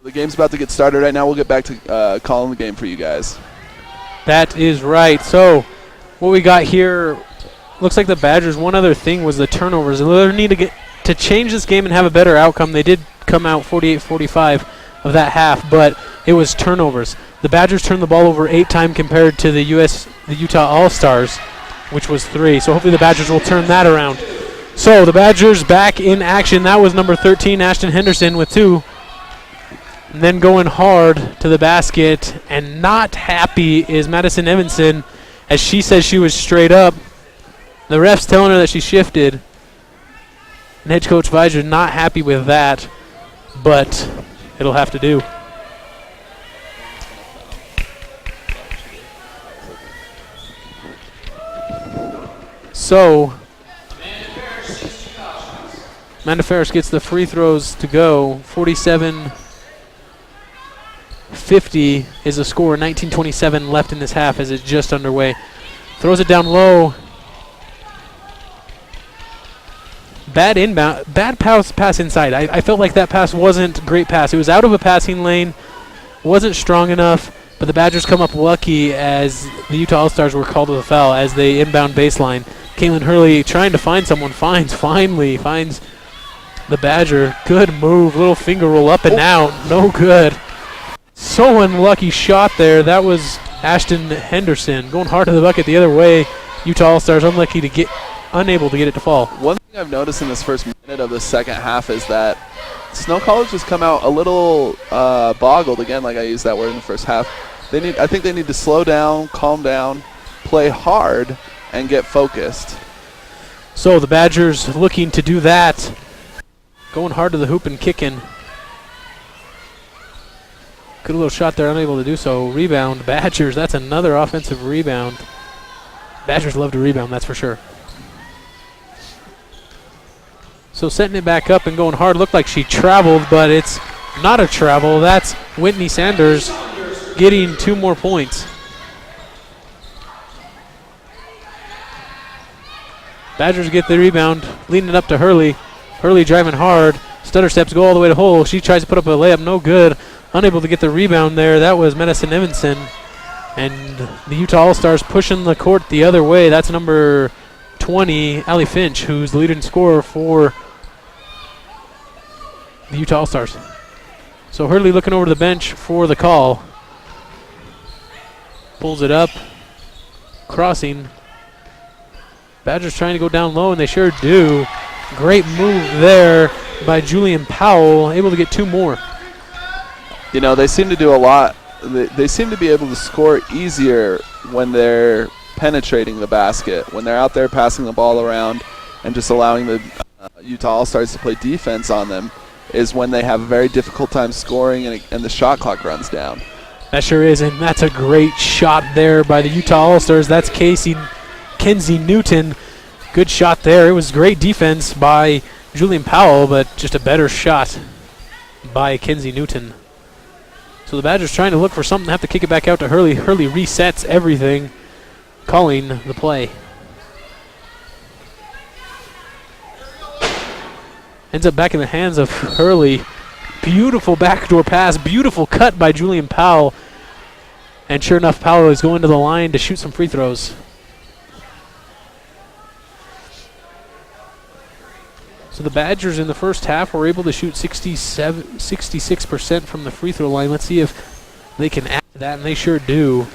The game's about to get started right now. We'll get back to calling the game for you guys. That is right. So what we got here looks like the Badgers. One other thing was the turnovers. They need to change this game and have a better outcome. They did come out 48-45 of that half, but it was turnovers. The Badgers turned the ball over 8 times compared to the Utah All-Stars, which was 3. So hopefully the Badgers will turn that around. So the Badgers back in action. That was number 13, Ashton Henderson, with 2. And then going hard to the basket, and not happy is Madison Evanson, as she says she was straight up. The ref's telling her that she shifted. And head coach Visor not happy with that, but it'll have to do. So Amanda Ferris gets the free throws to go. 47-50 is the score. 19:27 left in this half as it's just underway. Throws it down low. Bad inbound, bad pass inside. I felt like that pass wasn't a great pass. It was out of a passing lane, wasn't strong enough, but the Badgers come up lucky as the Utah All-Stars were called to the foul as they inbound baseline. Caitlin Hurley trying to find someone, finally finds the Badger. Good move, little finger roll up and out, no good. So unlucky shot there. That was Ashton Henderson going hard to the bucket the other way. Utah All-Stars unable to get it to fall. One thing I've noticed in this first minute of the second half is that Snow College has come out a little boggled again, like I used that word in the first half. I think they need to slow down, calm down, play hard, and get focused. So the Badgers looking to do that. Going hard to the hoop and kicking. Good little shot there, unable to do so. Rebound, Badgers. That's another offensive rebound. Badgers love to rebound, that's for sure. So setting it back up and going hard. Looked like she traveled, but it's not a travel. That's Whitney Sanders getting 2 more points. Badgers get the rebound, leading it up to Hurley. Hurley driving hard. Stutter steps, go all the way to hole. She tries to put up a layup, no good. Unable to get the rebound there. That was Madison Evanson. And the Utah All-Stars pushing the court the other way. That's number 20, Allie Finch, who's the leading scorer for the Utah All-Stars. So Hurley looking over the bench for the call. Pulls it up. Crossing. Badgers trying to go down low, and they sure do. Great move there. by Julian Powell, able to get 2 more. You know, they seem to do a lot. They seem to be able to score easier when they're penetrating the basket, when they're out there passing the ball around and just allowing the Utah All-Stars to play defense on them, is when they have a very difficult time scoring and the shot clock runs down. That sure is, and that's a great shot there by the Utah All-Stars. That's Kenzie Newton. Good shot there. It was great defense by Julian Powell, but just a better shot by Kenzie Newton. So the Badgers trying to look for something, have to kick it back out to Hurley. Hurley resets everything, calling the play. Ends up back in the hands of Hurley. Beautiful backdoor pass, beautiful cut by Julian Powell. And sure enough, Powell is going to the line to shoot some free throws. So the Badgers in the first half were able to shoot 66% from the free throw line. Let's see if they can add to that, and they sure do.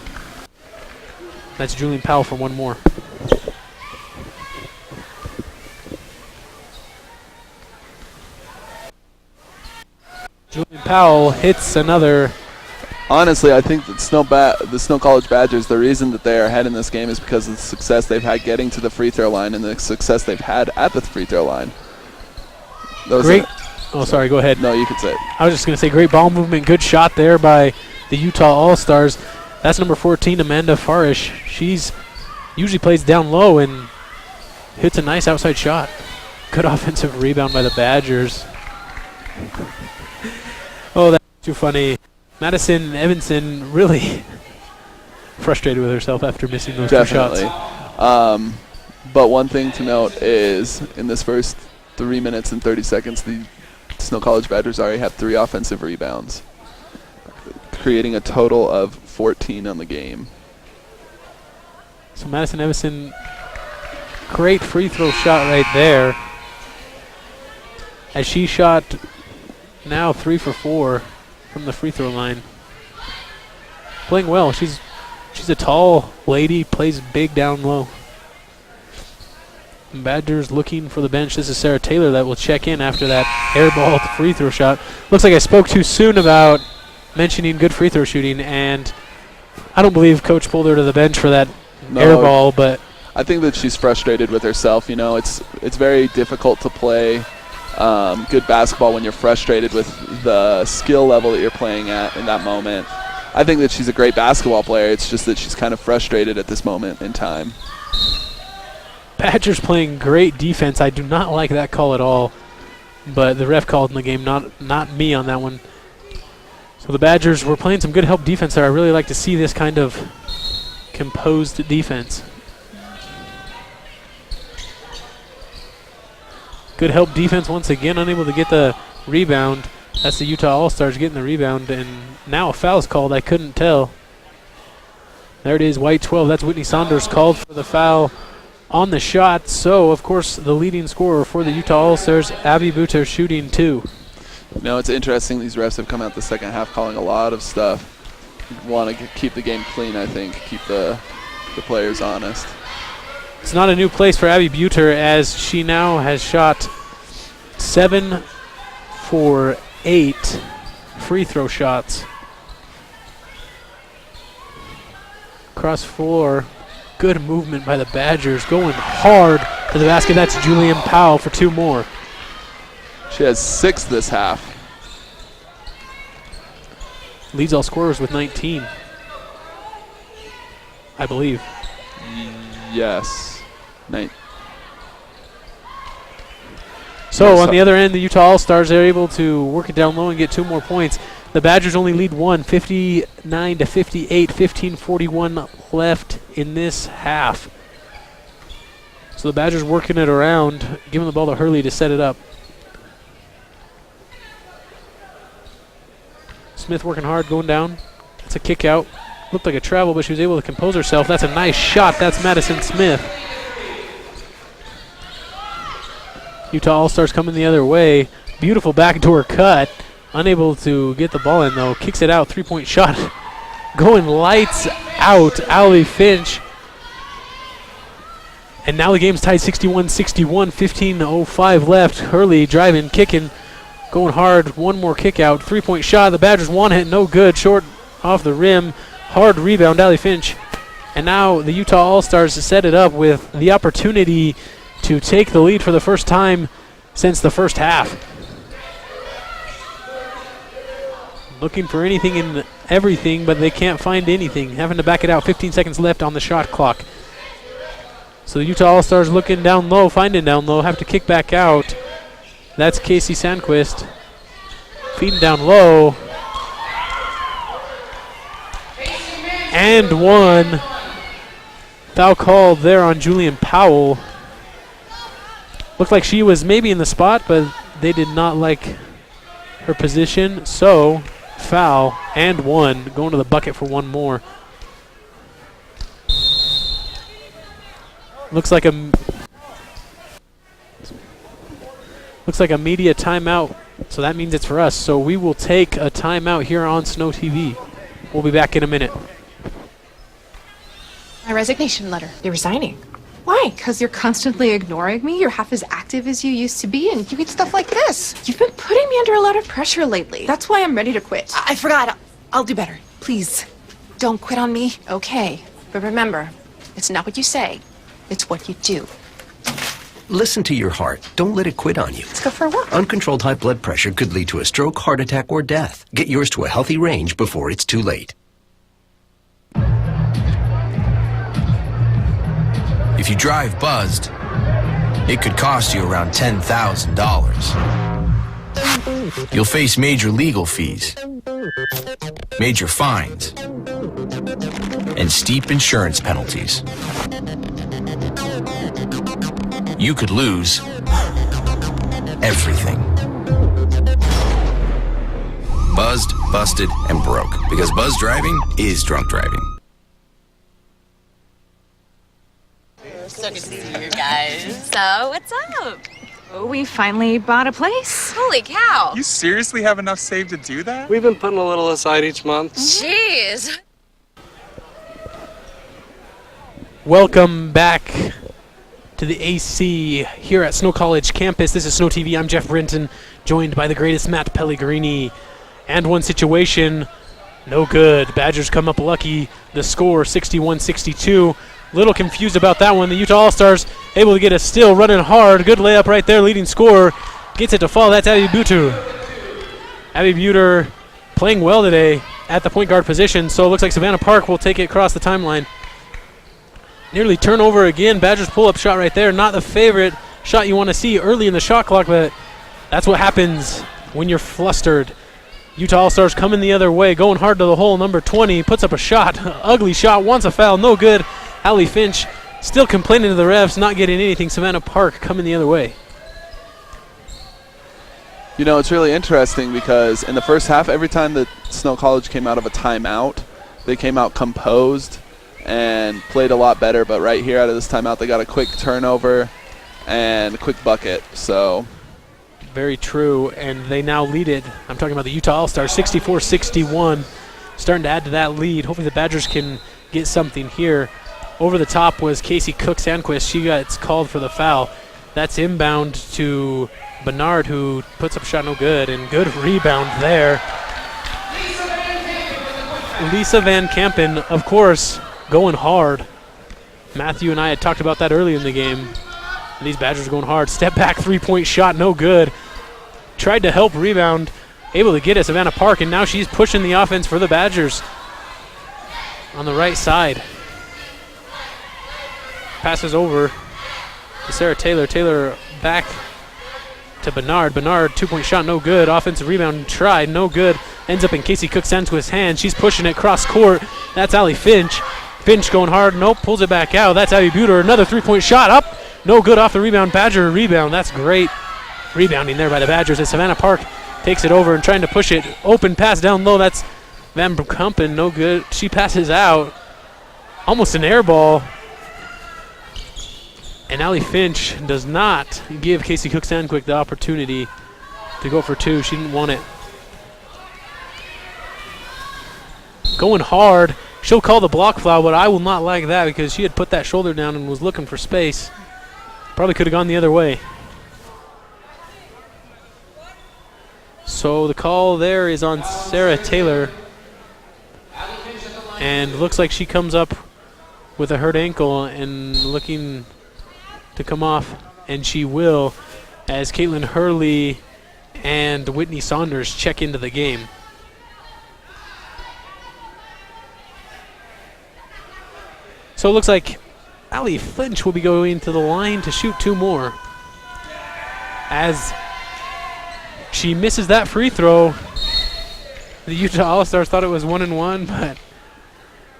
That's Julian Powell for 1 more. Julian Powell hits another. Honestly, I think that the Snow College Badgers, the reason that they are ahead in this game is because of the success they've had getting to the free throw line and the success they've had at the free throw line. Great. Oh, sorry, go ahead. No, you can say it. I was just going to say great ball movement, good shot there by the Utah All-Stars. That's number 14, Amanda Farish. She's usually plays down low and hits a nice outside shot. Good offensive rebound by the Badgers. Oh, that's too funny. Madison Evanson really frustrated with herself after missing those 2 shots. But one thing to note is in this first 3 minutes and 30 seconds, the Snow College Badgers already have 3 offensive rebounds, creating a total of 14 on the game. So Madison Evanson, great free throw shot right there. As she shot now 3 for 4 from the free throw line. Playing well. She's a tall lady, plays big down low. Badgers looking for the bench. This is Sarah Taylor that will check in after that airball free throw shot. Looks like I spoke too soon about mentioning good free throw shooting, and I don't believe Coach pulled her to the bench for that airball, but I think that she's frustrated with herself. You know, it's very difficult to play good basketball when you're frustrated with the skill level that you're playing at in that moment. I think that she's a great basketball player. It's just that she's kind of frustrated at this moment in time. Badgers playing great defense. I do not like that call at all, but the ref called in the game, not me on that one. So the Badgers were playing some good help defense there. I really like to see this kind of composed defense. Good help defense once again, unable to get the rebound. That's the Utah All-Stars getting the rebound, and now a foul's called. I couldn't tell. There it is, white 12. That's Whitney Saunders called for the foul on the shot. So, of course, the leading scorer for the Utah All-Stars, Abby Buter, shooting 2. You know, it's interesting. These refs have come out the second half calling a lot of stuff. Want to keep the game clean, I think. Keep the players honest. It's not a new place for Abby Buter, as she now has shot 7 for 8 free throw shots. Cross floor. Good movement by the Badgers, going hard to the basket. That's Julian Powell for 2 more. She has 6 this half. Leads all scorers with 19, I believe. Yes. So on the other end, the Utah All-Stars are able to work it down low and get 2 more points. The Badgers only lead 1, 59-58, 15:41 left in this half. So the Badgers working it around, giving the ball to Hurley to set it up. Smith working hard, going down. That's a kick out. Looked like a travel, but she was able to compose herself. That's a nice shot. That's Madison Smith. Utah All-Stars coming the other way. Beautiful backdoor cut. Unable to get the ball in, though. Kicks it out. 3-point shot. Going lights out. Allie Finch And now the game's tied 61-61, 15:05 left. Hurley driving, kicking, going hard. One more kick out. 3-point shot. The Badgers one hit, no good. Short off the rim. Hard rebound, Allie Finch. And now the Utah All-Stars set it up with the opportunity to take the lead for the first time since the first half. Looking for anything and everything, but they can't find anything. Having to back it out. 15 seconds left on the shot clock. So the Utah All-Stars looking down low, finding down low, have to kick back out. That's Casey Sandquist. Feeding down low. And one. Foul called there on Julian Powell. Looked like she was maybe in the spot, but they did not like her position. So, foul and one. Going to the bucket for one more. Looks like a media timeout, so that means it's for us. So we will take a timeout here on Snow TV. We'll be back in a minute. My resignation letter. You're resigning. Why? Because you're constantly ignoring me. You're half as active as you used to be, and you get stuff like this. You've been putting me under a lot of pressure lately. That's why I'm ready to quit. I forgot. I'll do better. Please, don't quit on me. Okay, but remember, it's not what you say. It's what you do. Listen to your heart. Don't let it quit on you. Let's go for a walk. Uncontrolled high blood pressure could lead to a stroke, heart attack, or death. Get yours to a healthy range before it's too late. If you drive buzzed, it could cost you around $10,000. You'll face major legal fees, major fines, and steep insurance penalties. You could lose everything. Buzzed, busted, and broke. Because buzz driving is drunk driving. So good to see you guys. So, what's up? Oh, we finally bought a place. Holy cow. You seriously have enough saved to do that? We've been putting a little aside each month. Jeez. Welcome back to the AC here at Snow College campus. This is Snow TV. I'm Jeff Brinton, joined by the greatest Matt Pellegrini. And one situation, no good. Badgers come up lucky. The score, 61-62. Little confused about that one. The Utah All-Stars able to get a steal, running hard. Good layup right there, leading scorer. Gets it to fall. That's Abby Buter. Abby Buter playing well today at the point guard position. So it looks like Savannah Park will take it across the timeline. Nearly turnover again. Badgers pull-up shot right there. Not the favorite shot you want to see early in the shot clock, but that's what happens when you're flustered. Utah All-Stars coming the other way, going hard to the hole. Number 20 puts up a shot. Ugly shot, wants a foul, no good. Allie Finch still complaining to the refs, not getting anything. Savannah Park coming the other way. You know, it's really interesting because in the first half, every time that Snow College came out of a timeout, they came out composed and played a lot better. But right here out of this timeout, they got a quick turnover and a quick bucket. So very true, and they now lead it. I'm talking about the Utah All-Stars, 64-61. Starting to add to that lead. Hopefully the Badgers can get something here. Over the top was Casey Cook-Sandquist. She gets called for the foul. That's inbound to Bernard, who puts up a shot no good, and good rebound there. Lisa Van Kampen, of course, going hard. Matthew and I had talked about that early in the game. And these Badgers going hard. Step back three-point shot, no good. Tried to help rebound, able to get it, Savannah Park, and now she's pushing the offense for the Badgers on the right side. Passes over to Sarah Taylor. Taylor back to Bernard. Bernard, two-point shot, no good. Offensive rebound tried, no good. Ends up in Casey Cook-Sandquist's hand. She's pushing it cross court. That's Allie Finch. Finch going hard. Nope, pulls it back out. That's Abby Buter. Another three-point shot up. No good off the rebound. Badger rebound. That's great rebounding there by the Badgers as Savannah Park takes it over and trying to push it. Open pass down low. That's Van Kampen. No good. She passes out. Almost an air ball. And Allie Finch does not give Casey Cook-Sandquist the opportunity to go for two. She didn't want it. Going hard She'll call the block foul, but I will not like that because she had put that shoulder down and was looking for space. Probably could have gone the other way. So the call there is on Sarah Taylor. And looks like she comes up with a hurt ankle and looking to come off. And she will, as Caitlin Hurley and Whitney Saunders check into the game. So it looks like Allie Finch will be going to the line to shoot 2 more. As she misses that free throw, the Utah All-Stars thought it was 1-1, but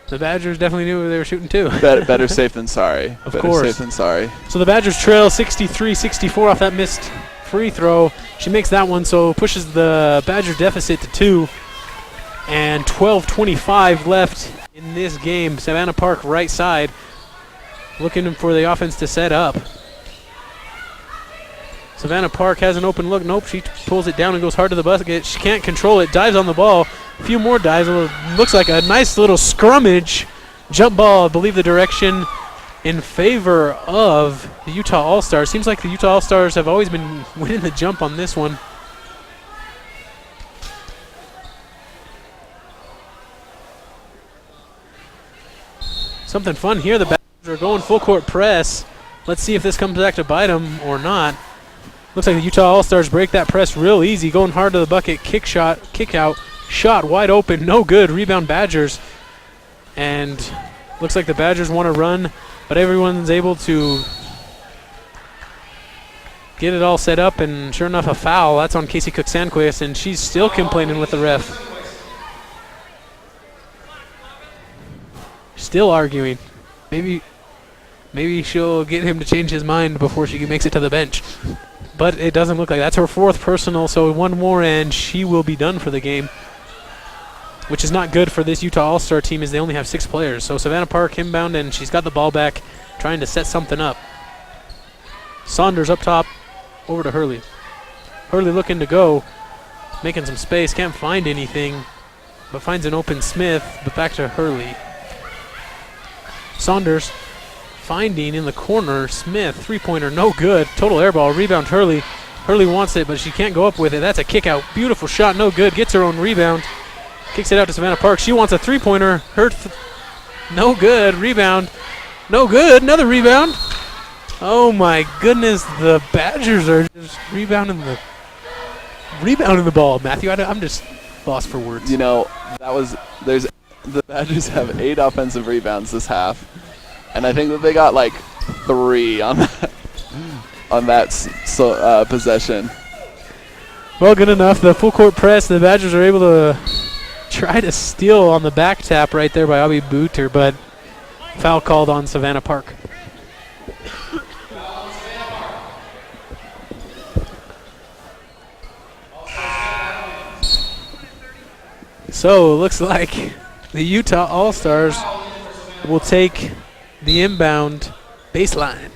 the Badgers definitely knew they were shooting 2. Better safe than sorry. Of better course. safe than sorry. So the Badgers trail 63-64 off that missed free throw. She makes that one, so pushes the Badger deficit to 2. And 12:25 left in this game. Savannah Park right side looking for the offense to set up. Savannah Park has an open look. Nope, she pulls it down and goes hard to the basket. She can't control it. Dives on the ball. A few more dives. Looks like a nice little scrummage. Jump ball, I believe the direction in favor of the Utah All-Stars. Seems like the Utah All-Stars have always been winning the jump on this one. Something fun here. The Badgers are going full court press. Let's see if this comes back to bite them or not. Looks like the Utah All-Stars break that press real easy. Going hard to the bucket. Kick shot. Kick out. Shot wide open. No good. Rebound Badgers. And looks like the Badgers want to run, but everyone's able to get it all set up. And sure enough, a foul. That's on Casey Cook-Sandquist, and she's still complaining with the ref. Still arguing. Maybe she'll get him to change his mind before she makes it to the bench. But it doesn't look like that's her 4th personal, so 1 more and she will be done for the game, which is not good for this Utah All-Star team as they only have 6 players. So Savannah Park inbound, and she's got the ball back, trying to set something up. Saunders up top, over to Hurley. Hurley looking to go, making some space, can't find anything, but finds an open Smith, but back to Hurley. Saunders finding in the corner. Smith, 3-pointer, no good. Total air ball. Rebound Hurley. Hurley wants it, but she can't go up with it. That's a kick out. Beautiful shot, no good. Gets her own rebound. Kicks it out to Savannah Park. She wants a 3-pointer. No good. Rebound. No good. Another rebound. Oh my goodness. The Badgers are just rebounding the ball. Matthew, I'm just lost for words. You know, the Badgers have 8 offensive rebounds this half, and I think that they got like 3 on that possession. Well, good enough. The full court press. The Badgers are able to try to steal on the back tap right there by Abby Booter, but foul called on Savannah Park. So it looks like the Utah All-Stars will take the inbound baseline.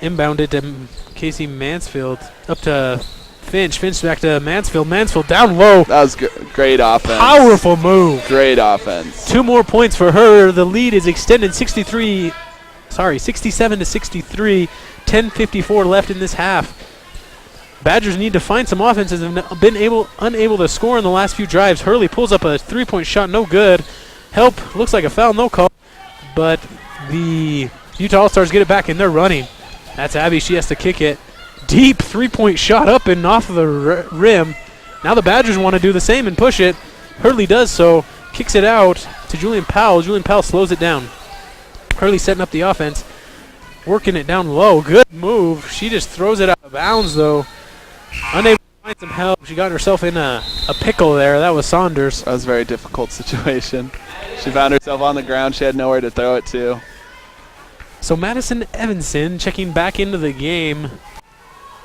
Inbounded to Casey Mansfield. Up to Finch. Finch back to Mansfield. Mansfield down low. That was great offense. Powerful move. Great offense. 2 more points for her. The lead is extended 67 to 63. 10:54 left in this half. Badgers need to find some offenses and have been unable to score in the last few drives. Hurley pulls up a 3-point shot, no good. Help, looks like a foul, no call. But the Utah All-Stars get it back and they're running. That's Abby, she has to kick it. Deep 3-point shot up and off of the rim. Now the Badgers want to do the same and push it. Hurley does so, kicks it out to Julian Powell. Julian Powell slows it down. Hurley setting up the offense, working it down low. Good move. She just throws it out of bounds though. Unable to find some help. She got herself in a pickle there. That was Saunders. That was a very difficult situation. She found herself on the ground. She had nowhere to throw it to. So Madison Evanson checking back into the game.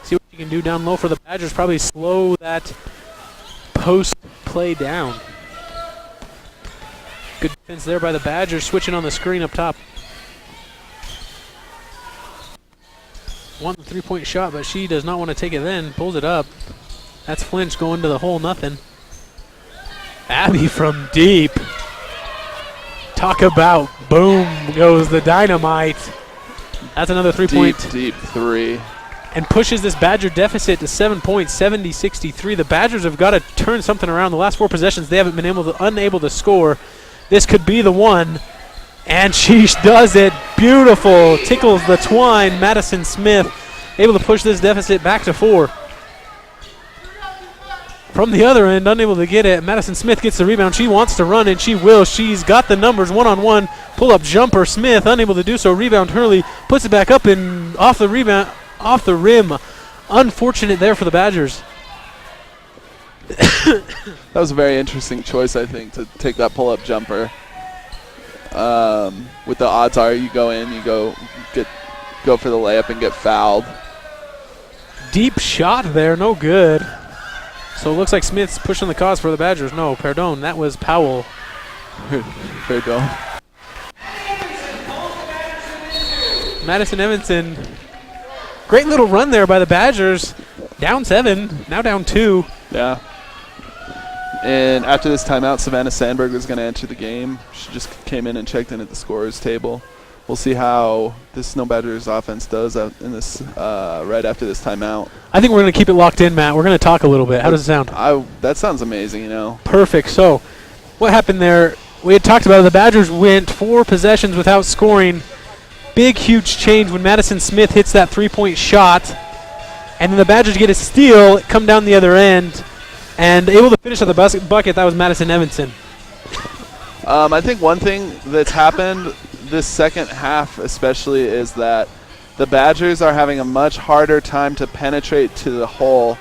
See what she can do down low for the Badgers. Probably slow that post play down. Good defense there by the Badgers. Switching on the screen up top. Want the 3-point shot, but she does not want to take it then. Pulls it up. That's Flinch going to the hole, nothing. Abby from deep. Talk about boom goes the dynamite. That's another 3-point. Deep three. And pushes this Badger deficit to 7 points, 70-63. The Badgers have got to turn something around. The last 4 possessions, they haven't been unable to score. This could be the one. And she does it. Beautiful. Tickles the twine. Madison Smith able to push this deficit back to 4. From the other end, unable to get it. Madison Smith gets the rebound. She wants to run, and she will. She's got the numbers one-on-one. Pull-up jumper. Smith unable to do so. Rebound Hurley puts it back up and off the rebound, off the rim. Unfortunate there for the Badgers. That was a very interesting choice, I think, to take that pull-up jumper. With the odds are you go in, you go for the layup and get fouled. Deep shot there, no good. So it looks like Smith's pushing the cause for the Badgers. No, pardon, that was Powell. Pardon. Madison Evanson. Great little run there by the Badgers. Down 7, now down 2. Yeah. And after this timeout, Savannah Sandberg was going to enter the game. She just came in and checked in at the scorer's table. We'll see how this Snow Badgers offense does out in this right after this timeout. I think we're going to keep it locked in, Matt. We're going to talk a little bit. How does it sound? That sounds amazing, you know. Perfect. So what happened there, we had talked about it. The Badgers went 4 possessions without scoring. Big, huge change when Madison Smith hits that 3-point shot. And then the Badgers get a steal, come down the other end, and able to finish at the bucket. That was Madison Evanson. I think one thing that's happened this second half especially is that the Badgers are having a much harder time to penetrate to the hole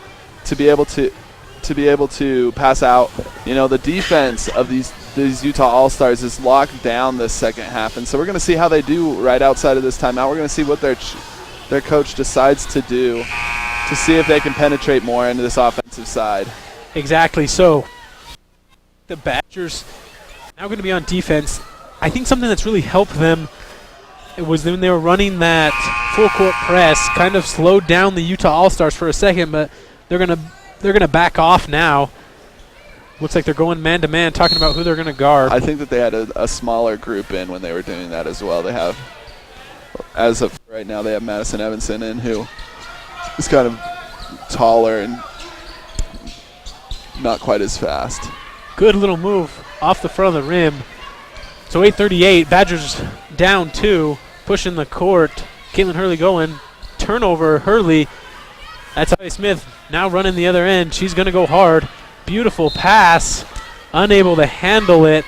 to be able to pass out. You know, the defense of these Utah All-Stars is locked down this second half, and so we're going to see how they do right outside of this timeout. We're going to see what their coach decides to do to see if they can penetrate more into this offensive side. Exactly. So the Badgers now going to be on defense. I think something that's really helped them was when they were running that full court press, kind of slowed down the Utah All-Stars for a second, but they're gonna back off now. Looks like they're going man-to-man, talking about who they're going to guard. I think that they had a smaller group in when they were doing that as well. They have, as of right now, they have Madison Evanson in, who is kind of taller and not quite as fast. Good little move off the front of the rim. So 8:38, Badgers down 2, pushing the court. Caitlin Hurley going. Turnover, Hurley. That's Holly Smith now running the other end. She's going to go hard. Beautiful pass. Unable to handle it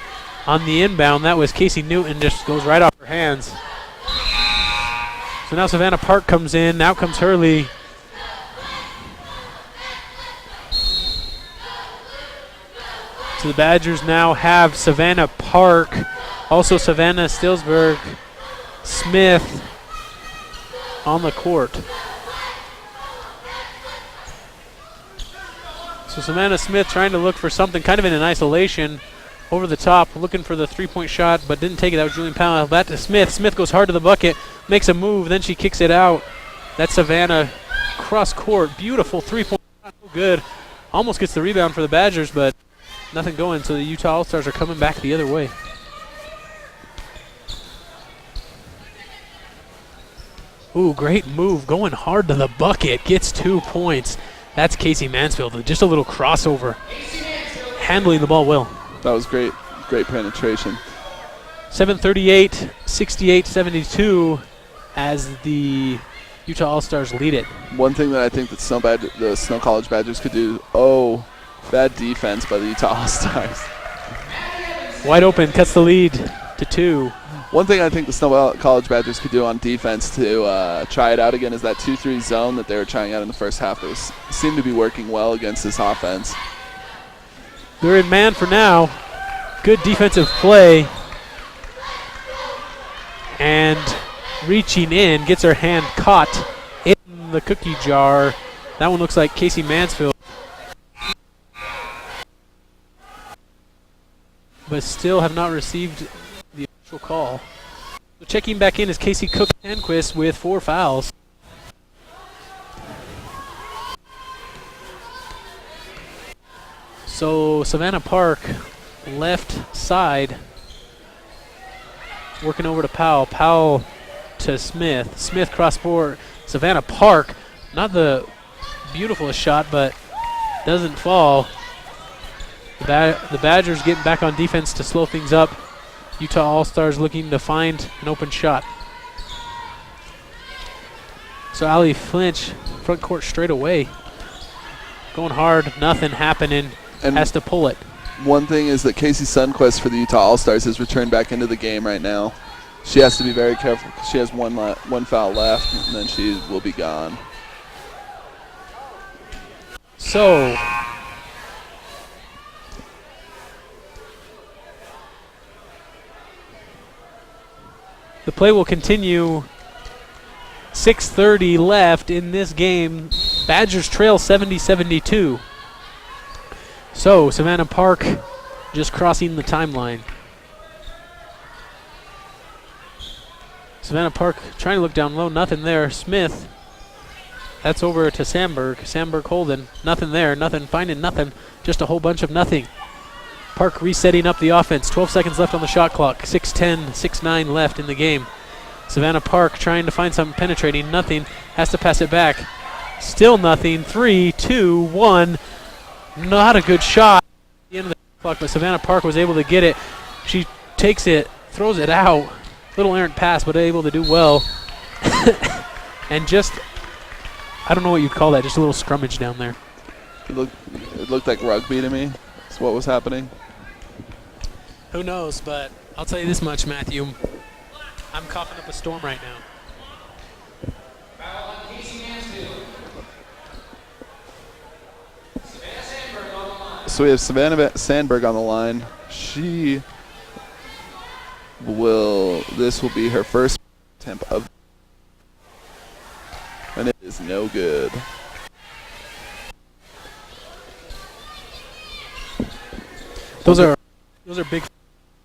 on the inbound. That was Casey Newton, just goes right off her hands. So now Savannah Park comes in. Now comes Hurley. So the Badgers now have Savannah Park, also Savannah Stilsberg, Smith on the court. So Savannah Smith trying to look for something kind of in an isolation over the top, looking for the 3-point shot, but didn't take it. That was Julian Powell. Back to Smith. Smith goes hard to the bucket, makes a move, then she kicks it out. That's Savannah cross court. Beautiful 3-point shot. Good. Almost gets the rebound for the Badgers, but nothing going, so the Utah All-Stars are coming back the other way. Ooh, great move. Going hard to the bucket. Gets 2 points. That's Casey Mansfield. Just a little crossover. Handling the ball well. That was great. Great penetration. 7:38, 68-72 as the Utah All-Stars lead it. One thing that I think that the Snow College Badgers could do, bad defense by the Utah All-Stars. Wide open, cuts the lead to 2. One thing I think the Snow College Badgers could do on defense to try it out again is that 2-3 zone that they were trying out in the first half. It seemed to be working well against this offense. They're in man for now. Good defensive play. And reaching in, gets her hand caught in the cookie jar. That one looks like Casey Mansfield. But still have not received the official call. So checking back in is Casey Cook-Tanquist with 4 fouls. So Savannah Park, left side. working over to Powell. Powell to Smith. Smith cross court. Savannah Park, not the beautifulest shot, but doesn't fall. The Badgers getting back on defense to slow things up. Utah All-Stars looking to find an open shot. So Allie Flinch, front court straight away. Going hard, nothing happening, and has to pull it. One thing is that Casey Sundquist for the Utah All-Stars has returned back into the game right now. She has to be very careful because she has one foul left, and then she will be gone. So the play will continue. 6:30 left in this game. Badgers trail 70-72. So Savannah Park just crossing the timeline. Savannah Park trying to look down low, nothing there. Smith, that's over to Sandberg. Sandberg holding, nothing there, nothing, finding nothing, just a whole bunch of nothing. Park resetting up the offense, 12 seconds left on the shot clock, 6:10, 6:9 left in the game. Savannah Park trying to find something penetrating, nothing, has to pass it back. Still nothing, 3, 2, 1, not a good shot at the end of the clock, but Savannah Park was able to get it. She takes it, throws it out. Little errant pass, but able to do well. And just, I don't know what you'd call that, just a little scrummage down there. It looked like rugby to me. That's what was happening. Who knows, but I'll tell you this much, Matthew. I'm coughing up a storm right now. So we have Savannah Sandberg on the line. This will be her first attempt of, and it is no good. Those are big.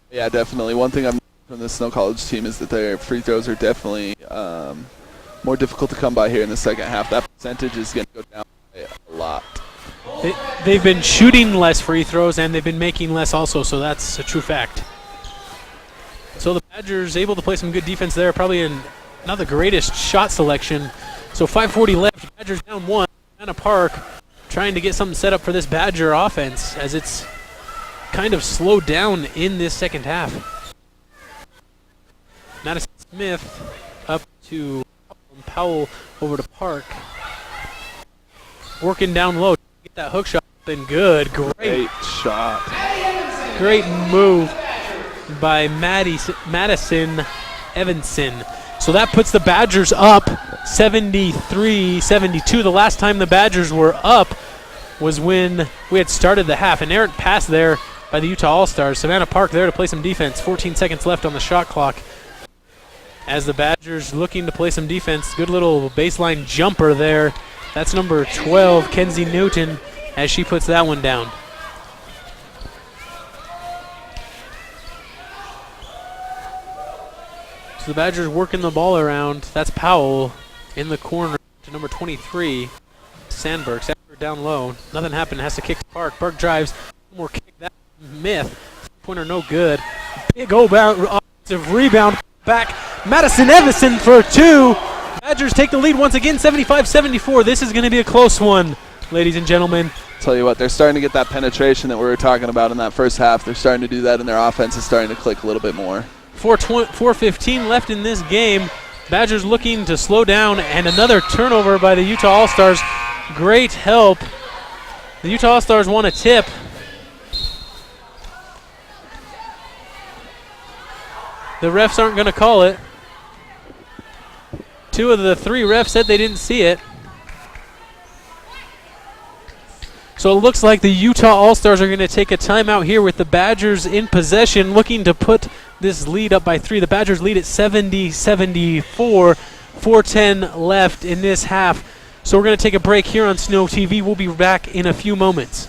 Yeah, definitely. One thing I've noticed from the Snow College team is that their free throws are definitely more difficult to come by here in the second half. That percentage is going to go down by a lot. They've been shooting less free throws, and they've been making less also, so that's a true fact. So the Badgers able to play some good defense there, probably not the greatest shot selection. So 5:40 left, Badgers down 1. Savannah Park trying to get something set up for this Badger offense as it's kind of slowed down in this second half. Madison Smith up to Powell over to Park. Working down low, get that hook shot in good. Great shot. Great move by Madison Evanson. So that puts the Badgers up 73-72. The last time the Badgers were up was when we had started the half. An errant pass there by the Utah All-Stars. Savannah Park there to play some defense. 14 seconds left on the shot clock. As the Badgers looking to play some defense. Good little baseline jumper there. That's number 12, Kenzie Newton, as she puts that one down. So the Badgers working the ball around. That's Powell in the corner to number 23, Sandberg. Sandberg down low. Nothing happened. Has to kick to Park. Park drives. One more kick. That Myth. Pointer no good. Big offensive rebound. Back. Madison Evanson for 2. Badgers take the lead once again, 75-74. This is going to be a close one, ladies and gentlemen. Tell you what, they're starting to get that penetration that we were talking about in that first half. They're starting to do that, and their offense is starting to click a little bit more. 4:15 left in this game. Badgers looking to slow down, and another turnover by the Utah All-Stars. Great help. The Utah All-Stars want a tip. The refs aren't going to call it. 2 of the 3 refs said they didn't see it. So it looks like the Utah All-Stars are going to take a timeout here with the Badgers in possession, looking to put this lead up by 3. The Badgers lead at 70-74, 4:10 left in this half. So we're going to take a break here on Snow TV. We'll be back in a few moments.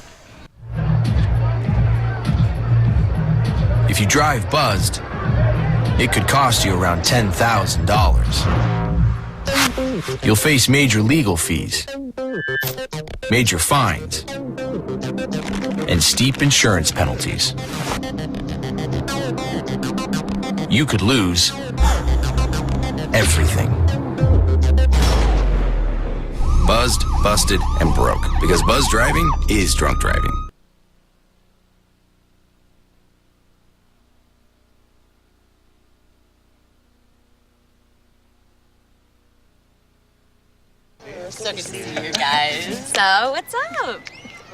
If you drive buzzed, it could cost you around $10,000. You'll face major legal fees, major fines, and steep insurance penalties. you could lose everything. Buzzed, busted, and broke. Because buzz driving is drunk driving. So good to see you guys. So, what's up?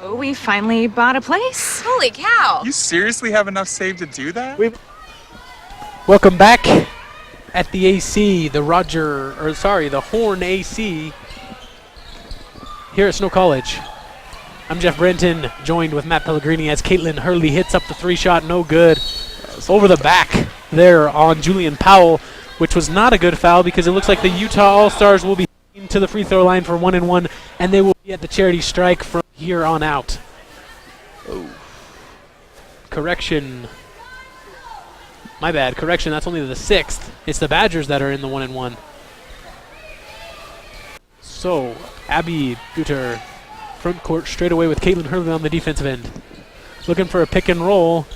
Oh, we finally bought a place. Holy cow. You seriously have enough saved to do that? Welcome back at the AC, the Horn AC here at Snow College. I'm Jeff Brenton, joined with Matt Pellegrini as Caitlin Hurley hits up the 3-shot, no good. Over the back there on Julian Powell, which was not a good foul because it looks like the Utah All-Stars will be to the free throw line for 1-1, and they will be at the charity strike from here on out. Oh. Correction. My bad. Correction, that's only the 6th. It's the Badgers that are in the 1-1. So, Abby Buter, front court straight away with Caitlin Hurley on the defensive end. Looking for a pick and roll.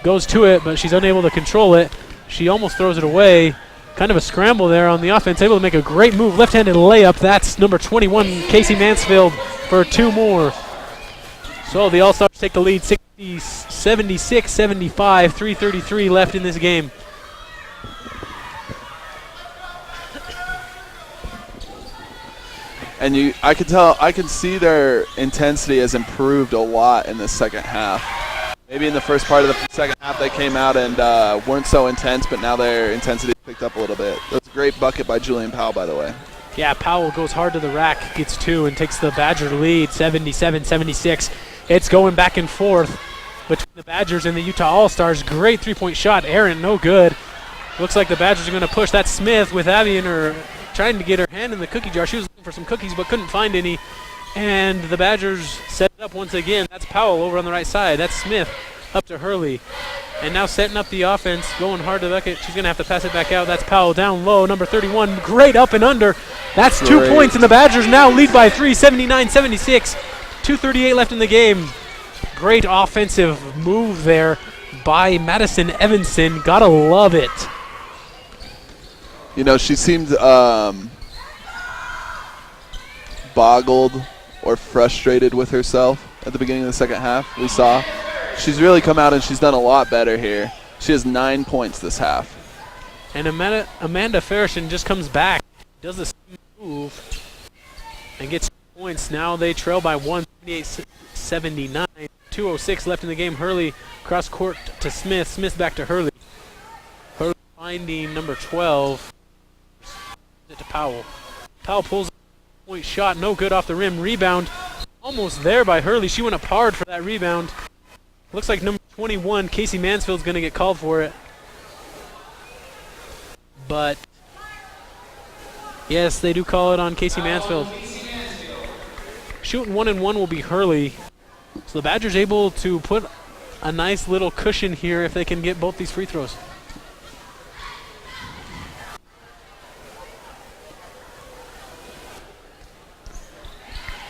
Goes to it, but she's unable to control it. She almost throws it away. Kind of a scramble there on the offense. Able to make a great move. Left-handed layup. That's number 21, Casey Mansfield, for 2 more. So the All-Stars take the lead 76-75. 3:33 left in this game. And I can see their intensity has improved a lot in the second half. Maybe in the first part of the second half they came out and weren't so intense, but now their intensity picked up a little bit. That's a great bucket by Julian Powell, by the way. Yeah, Powell goes hard to the rack, gets 2, and takes the Badger lead, 77-76. It's going back and forth between the Badgers and the Utah All-Stars. Great three-point shot. Aaron, no good. Looks like the Badgers are going to push. That's Smith with Abby in her, trying to get her hand in the cookie jar. She was looking for some cookies but couldn't find any. And the Badgers set it up once again. That's Powell over on the right side. That's Smith up to Hurley. And now setting up the offense, going hard to the bucket. She's going to have to pass it back out. That's Powell down low, number 31. Great up and under. That's 2 points, and the Badgers now lead by 3, 79-76. 2:38 left in the game. Great offensive move there by Madison Evanson. Gotta love it. You know, she seemed boggled or frustrated with herself at the beginning of the second half. We saw she's really come out and she's done a lot better here. She has 9 points this half. And Amanda Farrishin just comes back, does the same move, and gets points. Now they trail by 1, 78-79. 2:06 left in the game. Hurley cross court to Smith. Smith back to Hurley. Hurley finding number 12. To Powell. Powell pulls a point shot. No good off the rim. Rebound almost there by Hurley. She went up hard for that rebound. Looks like number 21, Casey Mansfield's going to get called for it. But, yes, they do call it on Casey Mansfield. Shooting 1-1 will be Hurley. So the Badgers able to put a nice little cushion here if they can get both these free throws.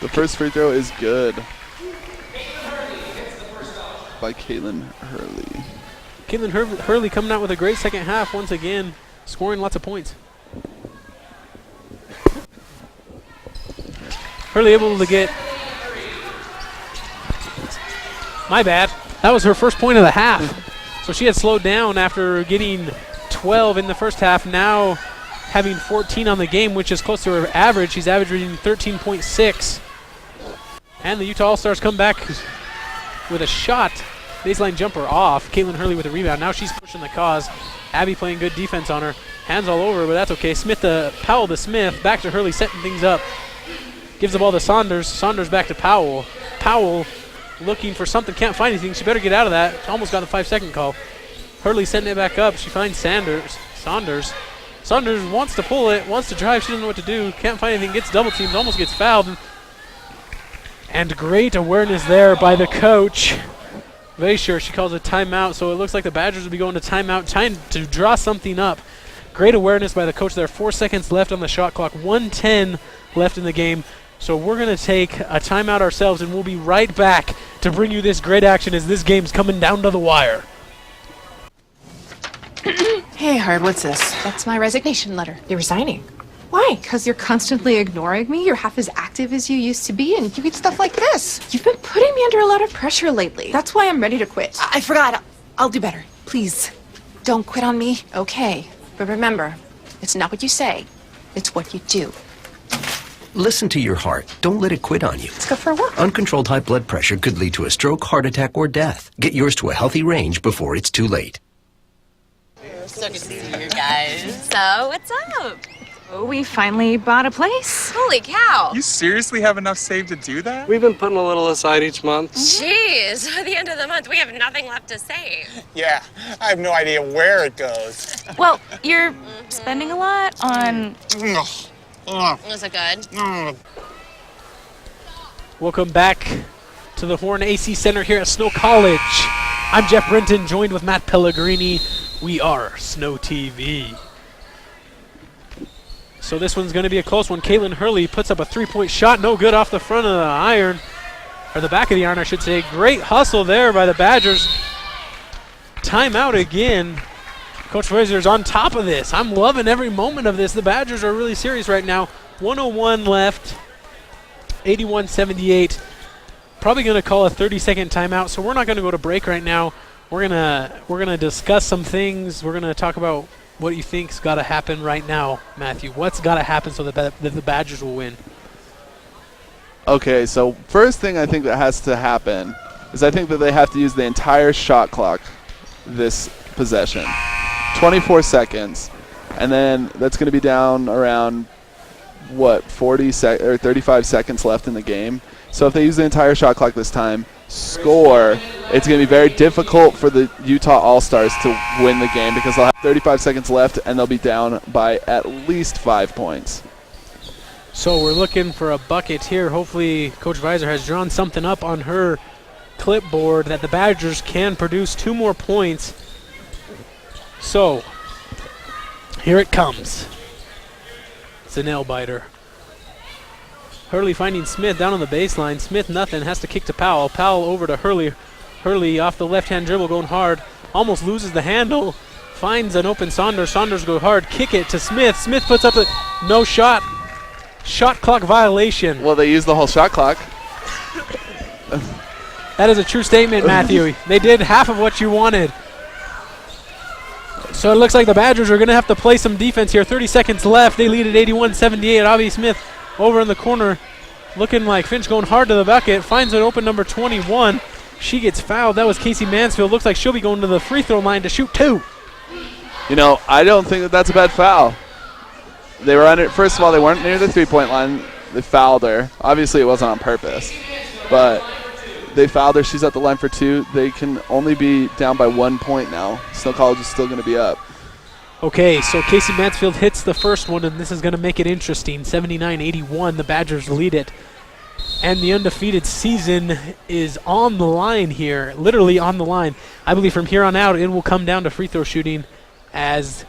The first free throw is good by Caitlin Hurley. Caitlin Hurley coming out with a great second half once again, scoring lots of points. Hurley able to get... My bad. That was her first point of the half. So she had slowed down after getting 12 in the first half. Now having 14 on the game, which is close to her average. She's averaging 13.6. And the Utah All-Stars come back with a shot. Baseline jumper off. Caitlin Hurley with a rebound. Now she's pushing the cause. Abby playing good defense on her. Hands all over, but that's okay. Powell to Smith. Back to Hurley, setting things up. Gives the ball to Saunders. Saunders back to Powell. Powell looking for something. Can't find anything. She better get out of that. Almost got the 5-second call. Hurley setting it back up. She finds Saunders. Saunders wants to pull it. Wants to drive. She doesn't know what to do. Can't find anything. Gets double teamed. Almost gets fouled. And great awareness there by the coach. Very sure she calls a timeout, so it looks like the Badgers will be going to timeout, trying to draw something up. Great awareness by the coach there. 4 seconds left on the shot clock. 1:10 left in the game. So we're going to take a timeout ourselves, and we'll be right back to bring you this great action as this game's coming down to the wire. Hey, Hard, what's this? That's my resignation letter. You're resigning. Why? Because you're constantly ignoring me. You're half as active as you used to be, and you get stuff like this. You've been putting me under a lot of pressure lately. That's why I'm ready to quit. I forgot. I'll do better. Please, don't quit on me. Okay, but remember, it's not what you say, it's what you do. Listen to your heart. Don't let it quit on you. Let's go for a walk. Uncontrolled high blood pressure could lead to a stroke, heart attack, or death. Get yours to a healthy range before it's too late. So good to see you guys. So, what's up? Oh, we finally bought a place. Holy cow. You seriously have enough saved to do that? We've been putting a little aside each month. Jeez, at the end of the month, we have nothing left to save. Yeah, I have no idea where it goes. Well, you're spending a lot on... Was it good? Welcome back to the Horn AC Center here at Snow College. I'm Jeff Brenton, joined with Matt Pellegrini. We are Snow TV. So this one's going to be a close one. Caitlin Hurley puts up a three-point shot. No good off the front of the iron. Or the back of the iron, I should say. Great hustle there by the Badgers. Timeout again. Coach Fraser's on top of this. I'm loving every moment of this. The Badgers are really serious right now. 101 left. 81-78. Probably going to call a 30-second timeout. So we're not going to go to break right now. We're gonna discuss some things. We're going to talk about what you think's got to happen right now, Matthew. What's got to happen so that the Badgers will win? Okay, so first thing I think that has to happen is I think that they have to use the entire shot clock this possession. 24 seconds. And then that's going to be down around, 35 seconds left in the game. So if they use the entire shot clock this time, score, it's going to be very difficult for the Utah All-Stars to win the game because they'll have 35 seconds left and they'll be down by at least 5 points. So we're looking for a bucket here. Hopefully Coach Visor has drawn something up on her clipboard that the Badgers can produce 2 more points. So here it comes. It's a nail biter. Hurley finding Smith down on the baseline. Smith nothing, has to kick to Powell. Powell over to Hurley. Hurley off the left-hand dribble going hard. Almost loses the handle. Finds an open Saunders. Saunders go hard. Kick it to Smith. Smith puts up a no shot. Shot clock violation. Well, they used the whole shot clock. That is a true statement, Matthew. They did half of what you wanted. So it looks like the Badgers are going to have to play some defense here. 30 seconds left. They lead at 81-78. Avi Smith over in the corner, looking like Finch going hard to the bucket. Finds an open number 21. She gets fouled. That was Casey Mansfield. Looks like she'll be going to the free throw line to shoot 2. You know, I don't think that that's a bad foul. They were under. First of all, they weren't near the three-point line. They fouled her. Obviously, it wasn't on purpose, but they fouled her. She's at the line for 2. They can only be down by 1 point now. Snow College is still going to be up. Okay, so Casey Mansfield hits the first one, and this is going to make it interesting. 79-81, the Badgers lead it. And the undefeated season is on the line here, literally on the line. I believe from here on out, it will come down to free throw shooting as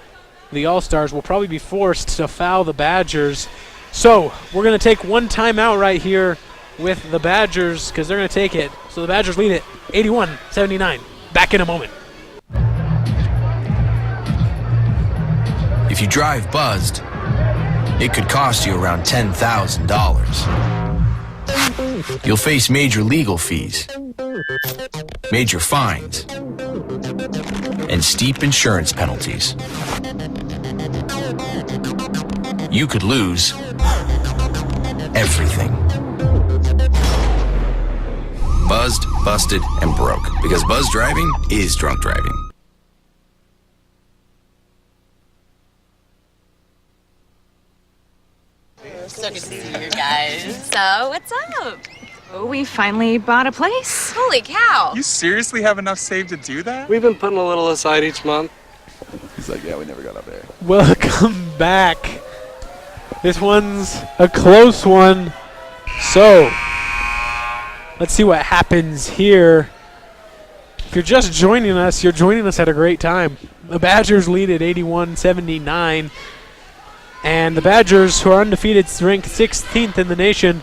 the All-Stars will probably be forced to foul the Badgers. So we're going to take one timeout right here with the Badgers because they're going to take it. So the Badgers lead it 81-79. Back in a moment. If you drive buzzed, it could cost you around $10,000. You'll face major legal fees, major fines, and steep insurance penalties. You could lose everything. Buzzed, busted, and broke. Because buzz driving is drunk driving. So good to see you guys. So, what's up? Oh, we finally bought a place. Holy cow. You seriously have enough saved to do that? We've been putting a little aside each month. He's like, yeah, we never got up there. Welcome back. This one's a close one. So, let's see what happens here. If you're just joining us, you're joining us at a great time. The Badgers lead at 81-79. And the Badgers, who are undefeated, ranked 16th in the nation,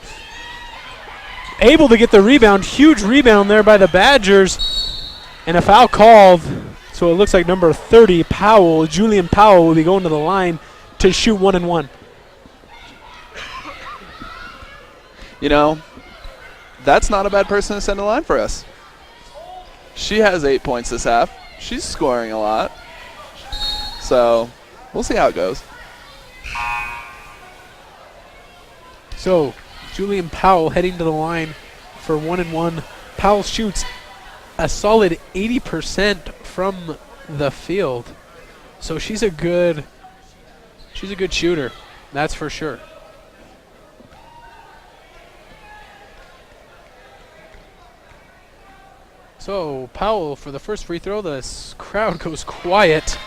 able to get the rebound. Huge rebound there by the Badgers. And a foul called So it looks like number 30, Powell, Julian Powell, will be going to the line to shoot 1 and 1. You know, that's not a bad person to send a line for us. She has 8 points this half. She's scoring a lot. So we'll see how it goes. So Julian Powell heading to the line for 1 and 1. Powell shoots a solid 80% from the field. So she's a good shooter. That's for sure. So Powell for the first free throw, the crowd goes quiet,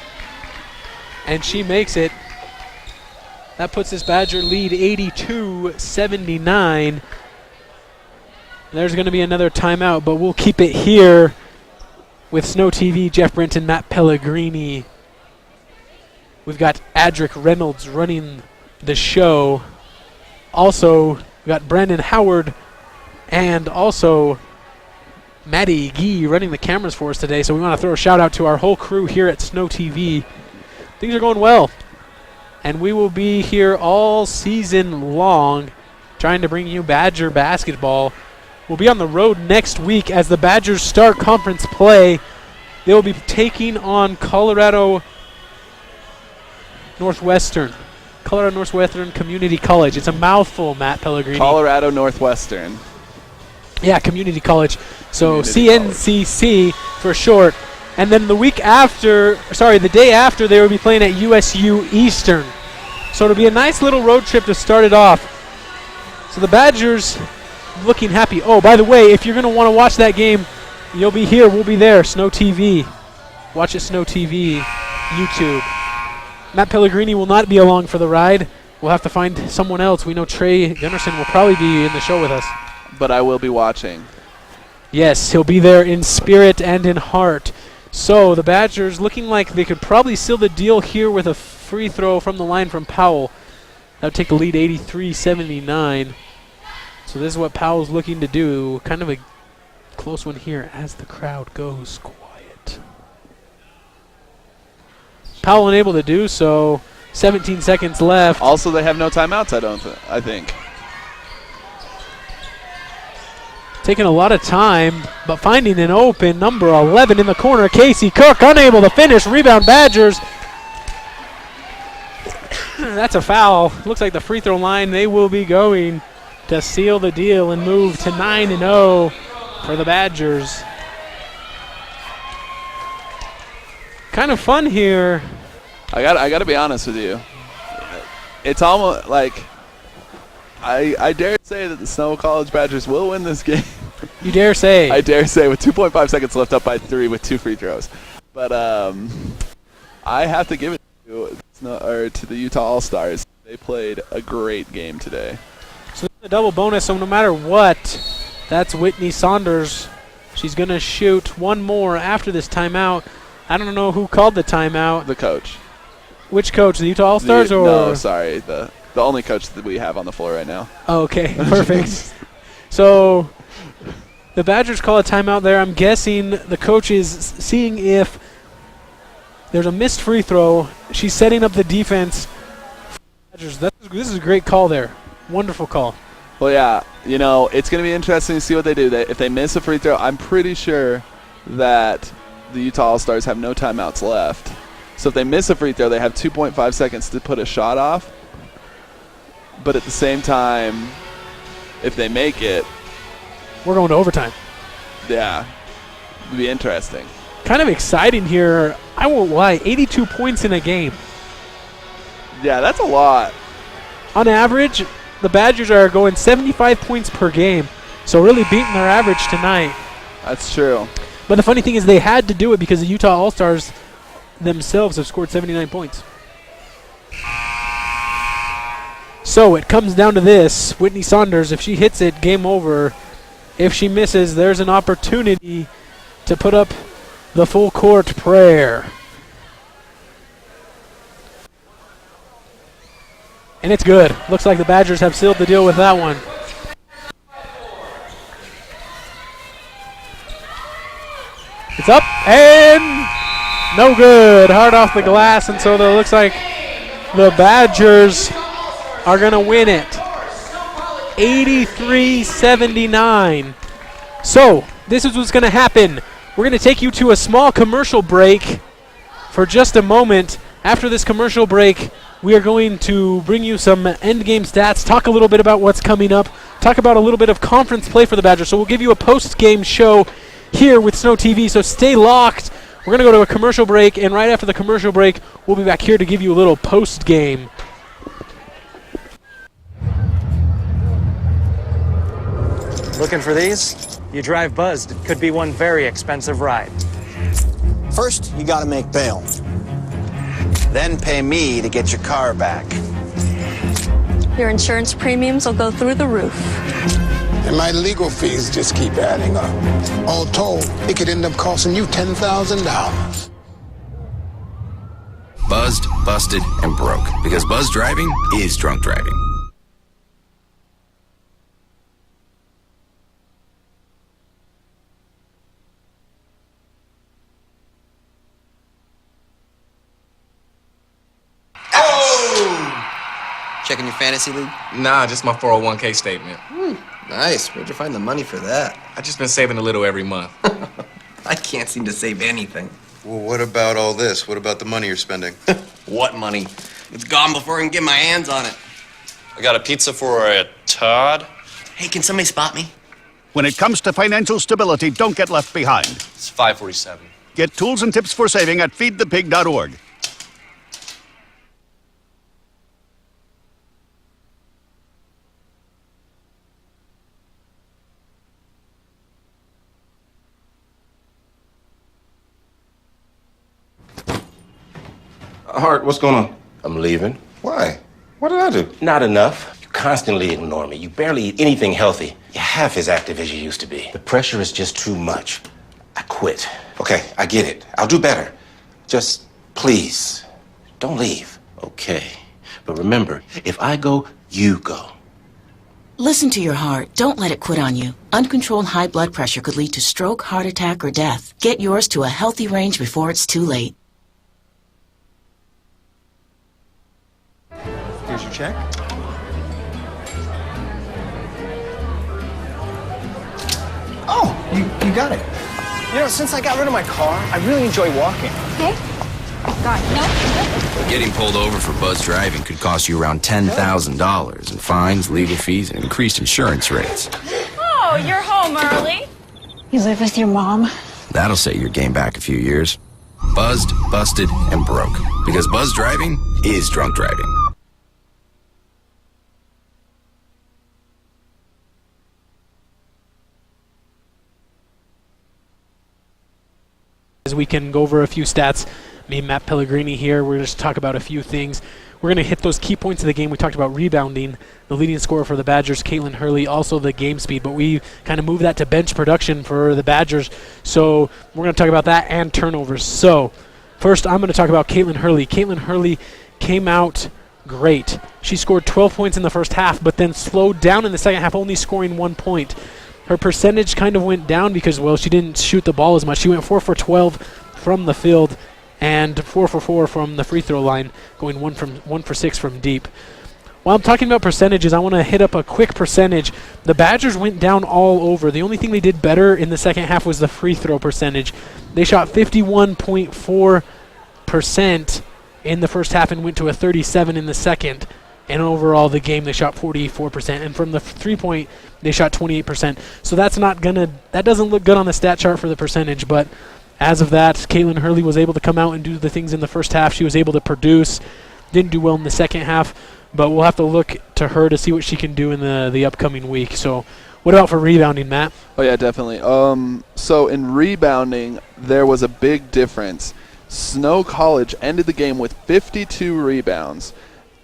and she makes it. That puts this Badger lead 82-79. There's going to be another timeout, but we'll keep it here with Snow TV, Jeff Brenton, Matt Pellegrini. We've got Adric Reynolds running the show. Also, we've got Brandon Howard and also Maddie Gee running the cameras for us today. So we want to throw a shout out to our whole crew here at Snow TV. Things are going well, and we will be here all season long trying to bring you Badger basketball. We'll be on the road next week as the Badgers start conference play. They will be taking on Colorado Northwestern Community College. It's a mouthful, Matt Pellegrini. Colorado Northwestern. Yeah, Community College. So Community CNCC for short. And then the day after, they will be playing at USU Eastern. So it'll be a nice little road trip to start it off. So the Badgers looking happy. Oh, by the way, if you're going to want to watch that game, you'll be here. We'll be there. Snow TV. Watch it, Snow TV, YouTube. Matt Pellegrini will not be along for the ride. We'll have to find someone else. We know Trey Gunderson will probably be in the show with us. But I will be watching. Yes, he'll be there in spirit and in heart. So the Badgers looking like they could probably seal the deal here with a free throw from the line from Powell. That would take the lead 83-79. So this is what Powell's looking to do. Kind of a close one here as the crowd goes quiet. Powell unable to do so. 17 seconds left. Also, they have no timeouts, I think. Taking a lot of time, but finding an open number 11 in the corner. Casey Cook unable to finish. Rebound Badgers. That's a foul. Looks like the free throw line, they will be going to seal the deal and move to 9-0 for the Badgers. Kind of fun here. I got to be honest with you. It's almost like I dare say that the Snow College Badgers will win this game. You dare say? I dare say with 2.5 seconds left, up by 3 with 2 free throws. But I have to give it to the Utah All-Stars. They played a great game today. So a double bonus, so no matter what, that's Whitney Saunders. She's going to shoot one more after this timeout. I don't know who called the timeout. The coach. Which coach? The Utah All-Stars or? No, sorry. The only coach that we have on the floor right now. Okay, perfect. So the Badgers call a timeout there. I'm guessing the coach is seeing if there's a missed free throw. She's setting up the defense. Badgers, this is a great call there. Wonderful call. Well, yeah, it's going to be interesting to see what they do. If they miss a free throw, I'm pretty sure that the Utah All-Stars have no timeouts left. So if they miss a free throw, they have 2.5 seconds to put a shot off. But at the same time, if they make it, we're going to overtime. Yeah, it'll be interesting. Kind of exciting here. I won't lie, 82 points in a game. Yeah, that's a lot. On average, the Badgers are going 75 points per game. So really beating their average tonight. That's true. But the funny thing is they had to do it because the Utah All-Stars themselves have scored 79 points. So it comes down to this. Whitney Saunders, if she hits it, game over. If she misses, there's an opportunity to put up the full court prayer. And it's good. Looks like the Badgers have sealed the deal with that one. It's up and No good. Hard off the glass, and so it looks like the Badgers are going to win it. 83-79. So this is what's going to happen. We're going to take you to a small commercial break for just a moment. After this commercial break, we are going to bring you some end game stats, talk a little bit about what's coming up, talk about a little bit of conference play for the Badgers. So we'll give you a post-game show here with Snow TV, so stay locked. We're going to go to a commercial break, and right after the commercial break, we'll be back here to give you a little post-game. Looking for these? You drive Buzzed. It could be one very expensive ride. First, you gotta make bail. Then pay me to get your car back. Your insurance premiums will go through the roof. And my legal fees just keep adding up. All told, it could end up costing you $10,000. Buzzed, busted, and broke. Because buzz driving is drunk driving. Checking your fantasy league? Nah, just my 401k statement. Nice. Where'd you find the money for that? I just been saving a little every month. I can't seem to save anything. Well, what about all this? What about the money you're spending? What money? It's gone before I can get my hands on it. I got a pizza for a Todd. Hey, can somebody spot me? When it comes to financial stability, don't get left behind. It's 547. Get tools and tips for saving at feedthepig.org. Hart, what's going on? I'm leaving. Why? What did I do? Not enough. You constantly ignore me. You barely eat anything healthy. You're half as active as you used to be. The pressure is just too much. I quit. Okay, I get it. I'll do better. Just, please, don't leave. Okay. But remember, if I go, you go. Listen to your heart. Don't let it quit on you. Uncontrolled high blood pressure could lead to stroke, heart attack, or death. Get yours to a healthy range before it's too late. Here's your check. Oh, you got it. You know, since I got rid of my car, I really enjoy walking. Okay? God, no. Getting pulled over for buzz driving could cost you around $10,000 in fines, legal fees, and increased insurance rates. Oh, you're home early. You live with your mom? That'll set your game back a few years. Buzzed, busted, and broke. Because buzz driving is drunk driving. As we can go over a few stats, me and Matt Pellegrini here, we're just talk about a few things. We're going to hit those key points of the game. We talked about rebounding, the leading scorer for the Badgers, Caitlin Hurley, also the game speed, but we kind of moved that to bench production for the Badgers. So we're going to talk about that and turnovers. So first, I'm going to talk about Caitlin Hurley. Caitlin Hurley came out great. She scored 12 points in the first half, but then slowed down in the second half, only scoring 1 point. Her percentage kind of went down because, well, she didn't shoot the ball as much. She went 4 for 12 from the field and 4 for 4 from the free throw line, going 1 for 6 from deep. While I'm talking about percentages, I want to hit up a quick percentage. The Badgers went down all over. The only thing they did better in the second half was the free throw percentage. They shot 51.4% in the first half and went to a 37 in the second. And overall, the game, they shot 44%. And from the three-point, they shot 28%. So that doesn't look good on the stat chart for the percentage. But as of that, Caitlin Hurley was able to come out and do the things in the first half. She was able to produce. Didn't do well in the second half. But we'll have to look to her to see what she can do in the upcoming week. So what about for rebounding, Matt? Oh, yeah, definitely. So in rebounding, there was a big difference. Snow College ended the game with 52 rebounds,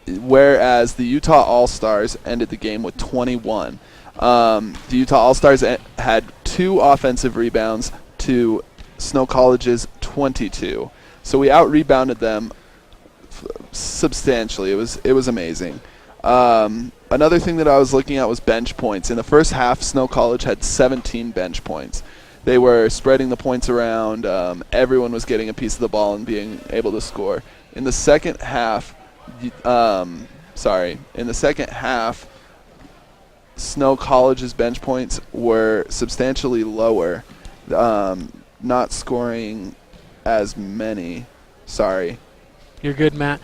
whereas the Utah All-Stars ended the game with 21. The Utah All-Stars had 2 offensive rebounds to Snow College's 22. So we out-rebounded them substantially. It was amazing. Another thing that I was looking at was bench points. In the first half, Snow College had 17 bench points. They were spreading the points around. Everyone was getting a piece of the ball and being able to score. In the second half, Snow College's bench points were substantially lower, not scoring as many. Sorry. You're good, Matt.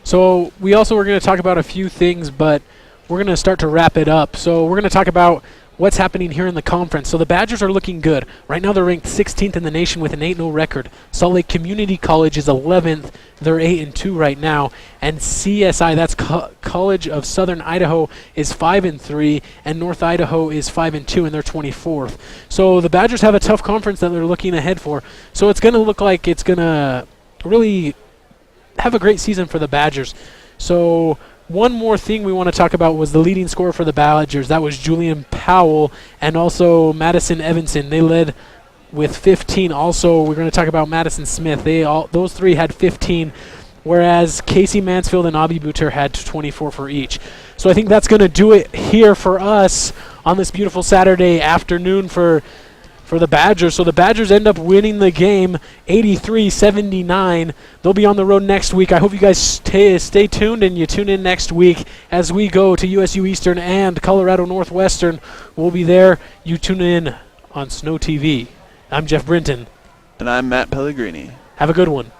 So we also were going to talk about a few things, but we're going to start to wrap it up. So we're going to talk about what's happening here in the conference. So the Badgers are looking good. Right now they're ranked 16th in the nation with an 8-0 record. Salt Lake Community College is 11th. They're 8-2 right now. And CSI, that's College of Southern Idaho, is 5-3, and North Idaho is 5-2, and they're 24th. So the Badgers have a tough conference that they're looking ahead for. So it's going to look like it's going to really have a great season for the Badgers. So one more thing we want to talk about was the leading scorer for the Badgers. That was Julian Powell and also Madison Evanson. They led with 15. Also, we're going to talk about Madison Smith. Those three had 15, whereas Casey Mansfield and Abi Buter had 24 for each. So I think that's going to do it here for us on this beautiful Saturday afternoon for the Badgers. So the Badgers end up winning the game 83-79. They'll be on the road next week. I hope you guys stay tuned and you tune in next week as we go to USU Eastern and Colorado Northwestern. We'll be there. You tune in on Snow TV. I'm Jeff Brinton. And I'm Matt Pellegrini. Have a good one.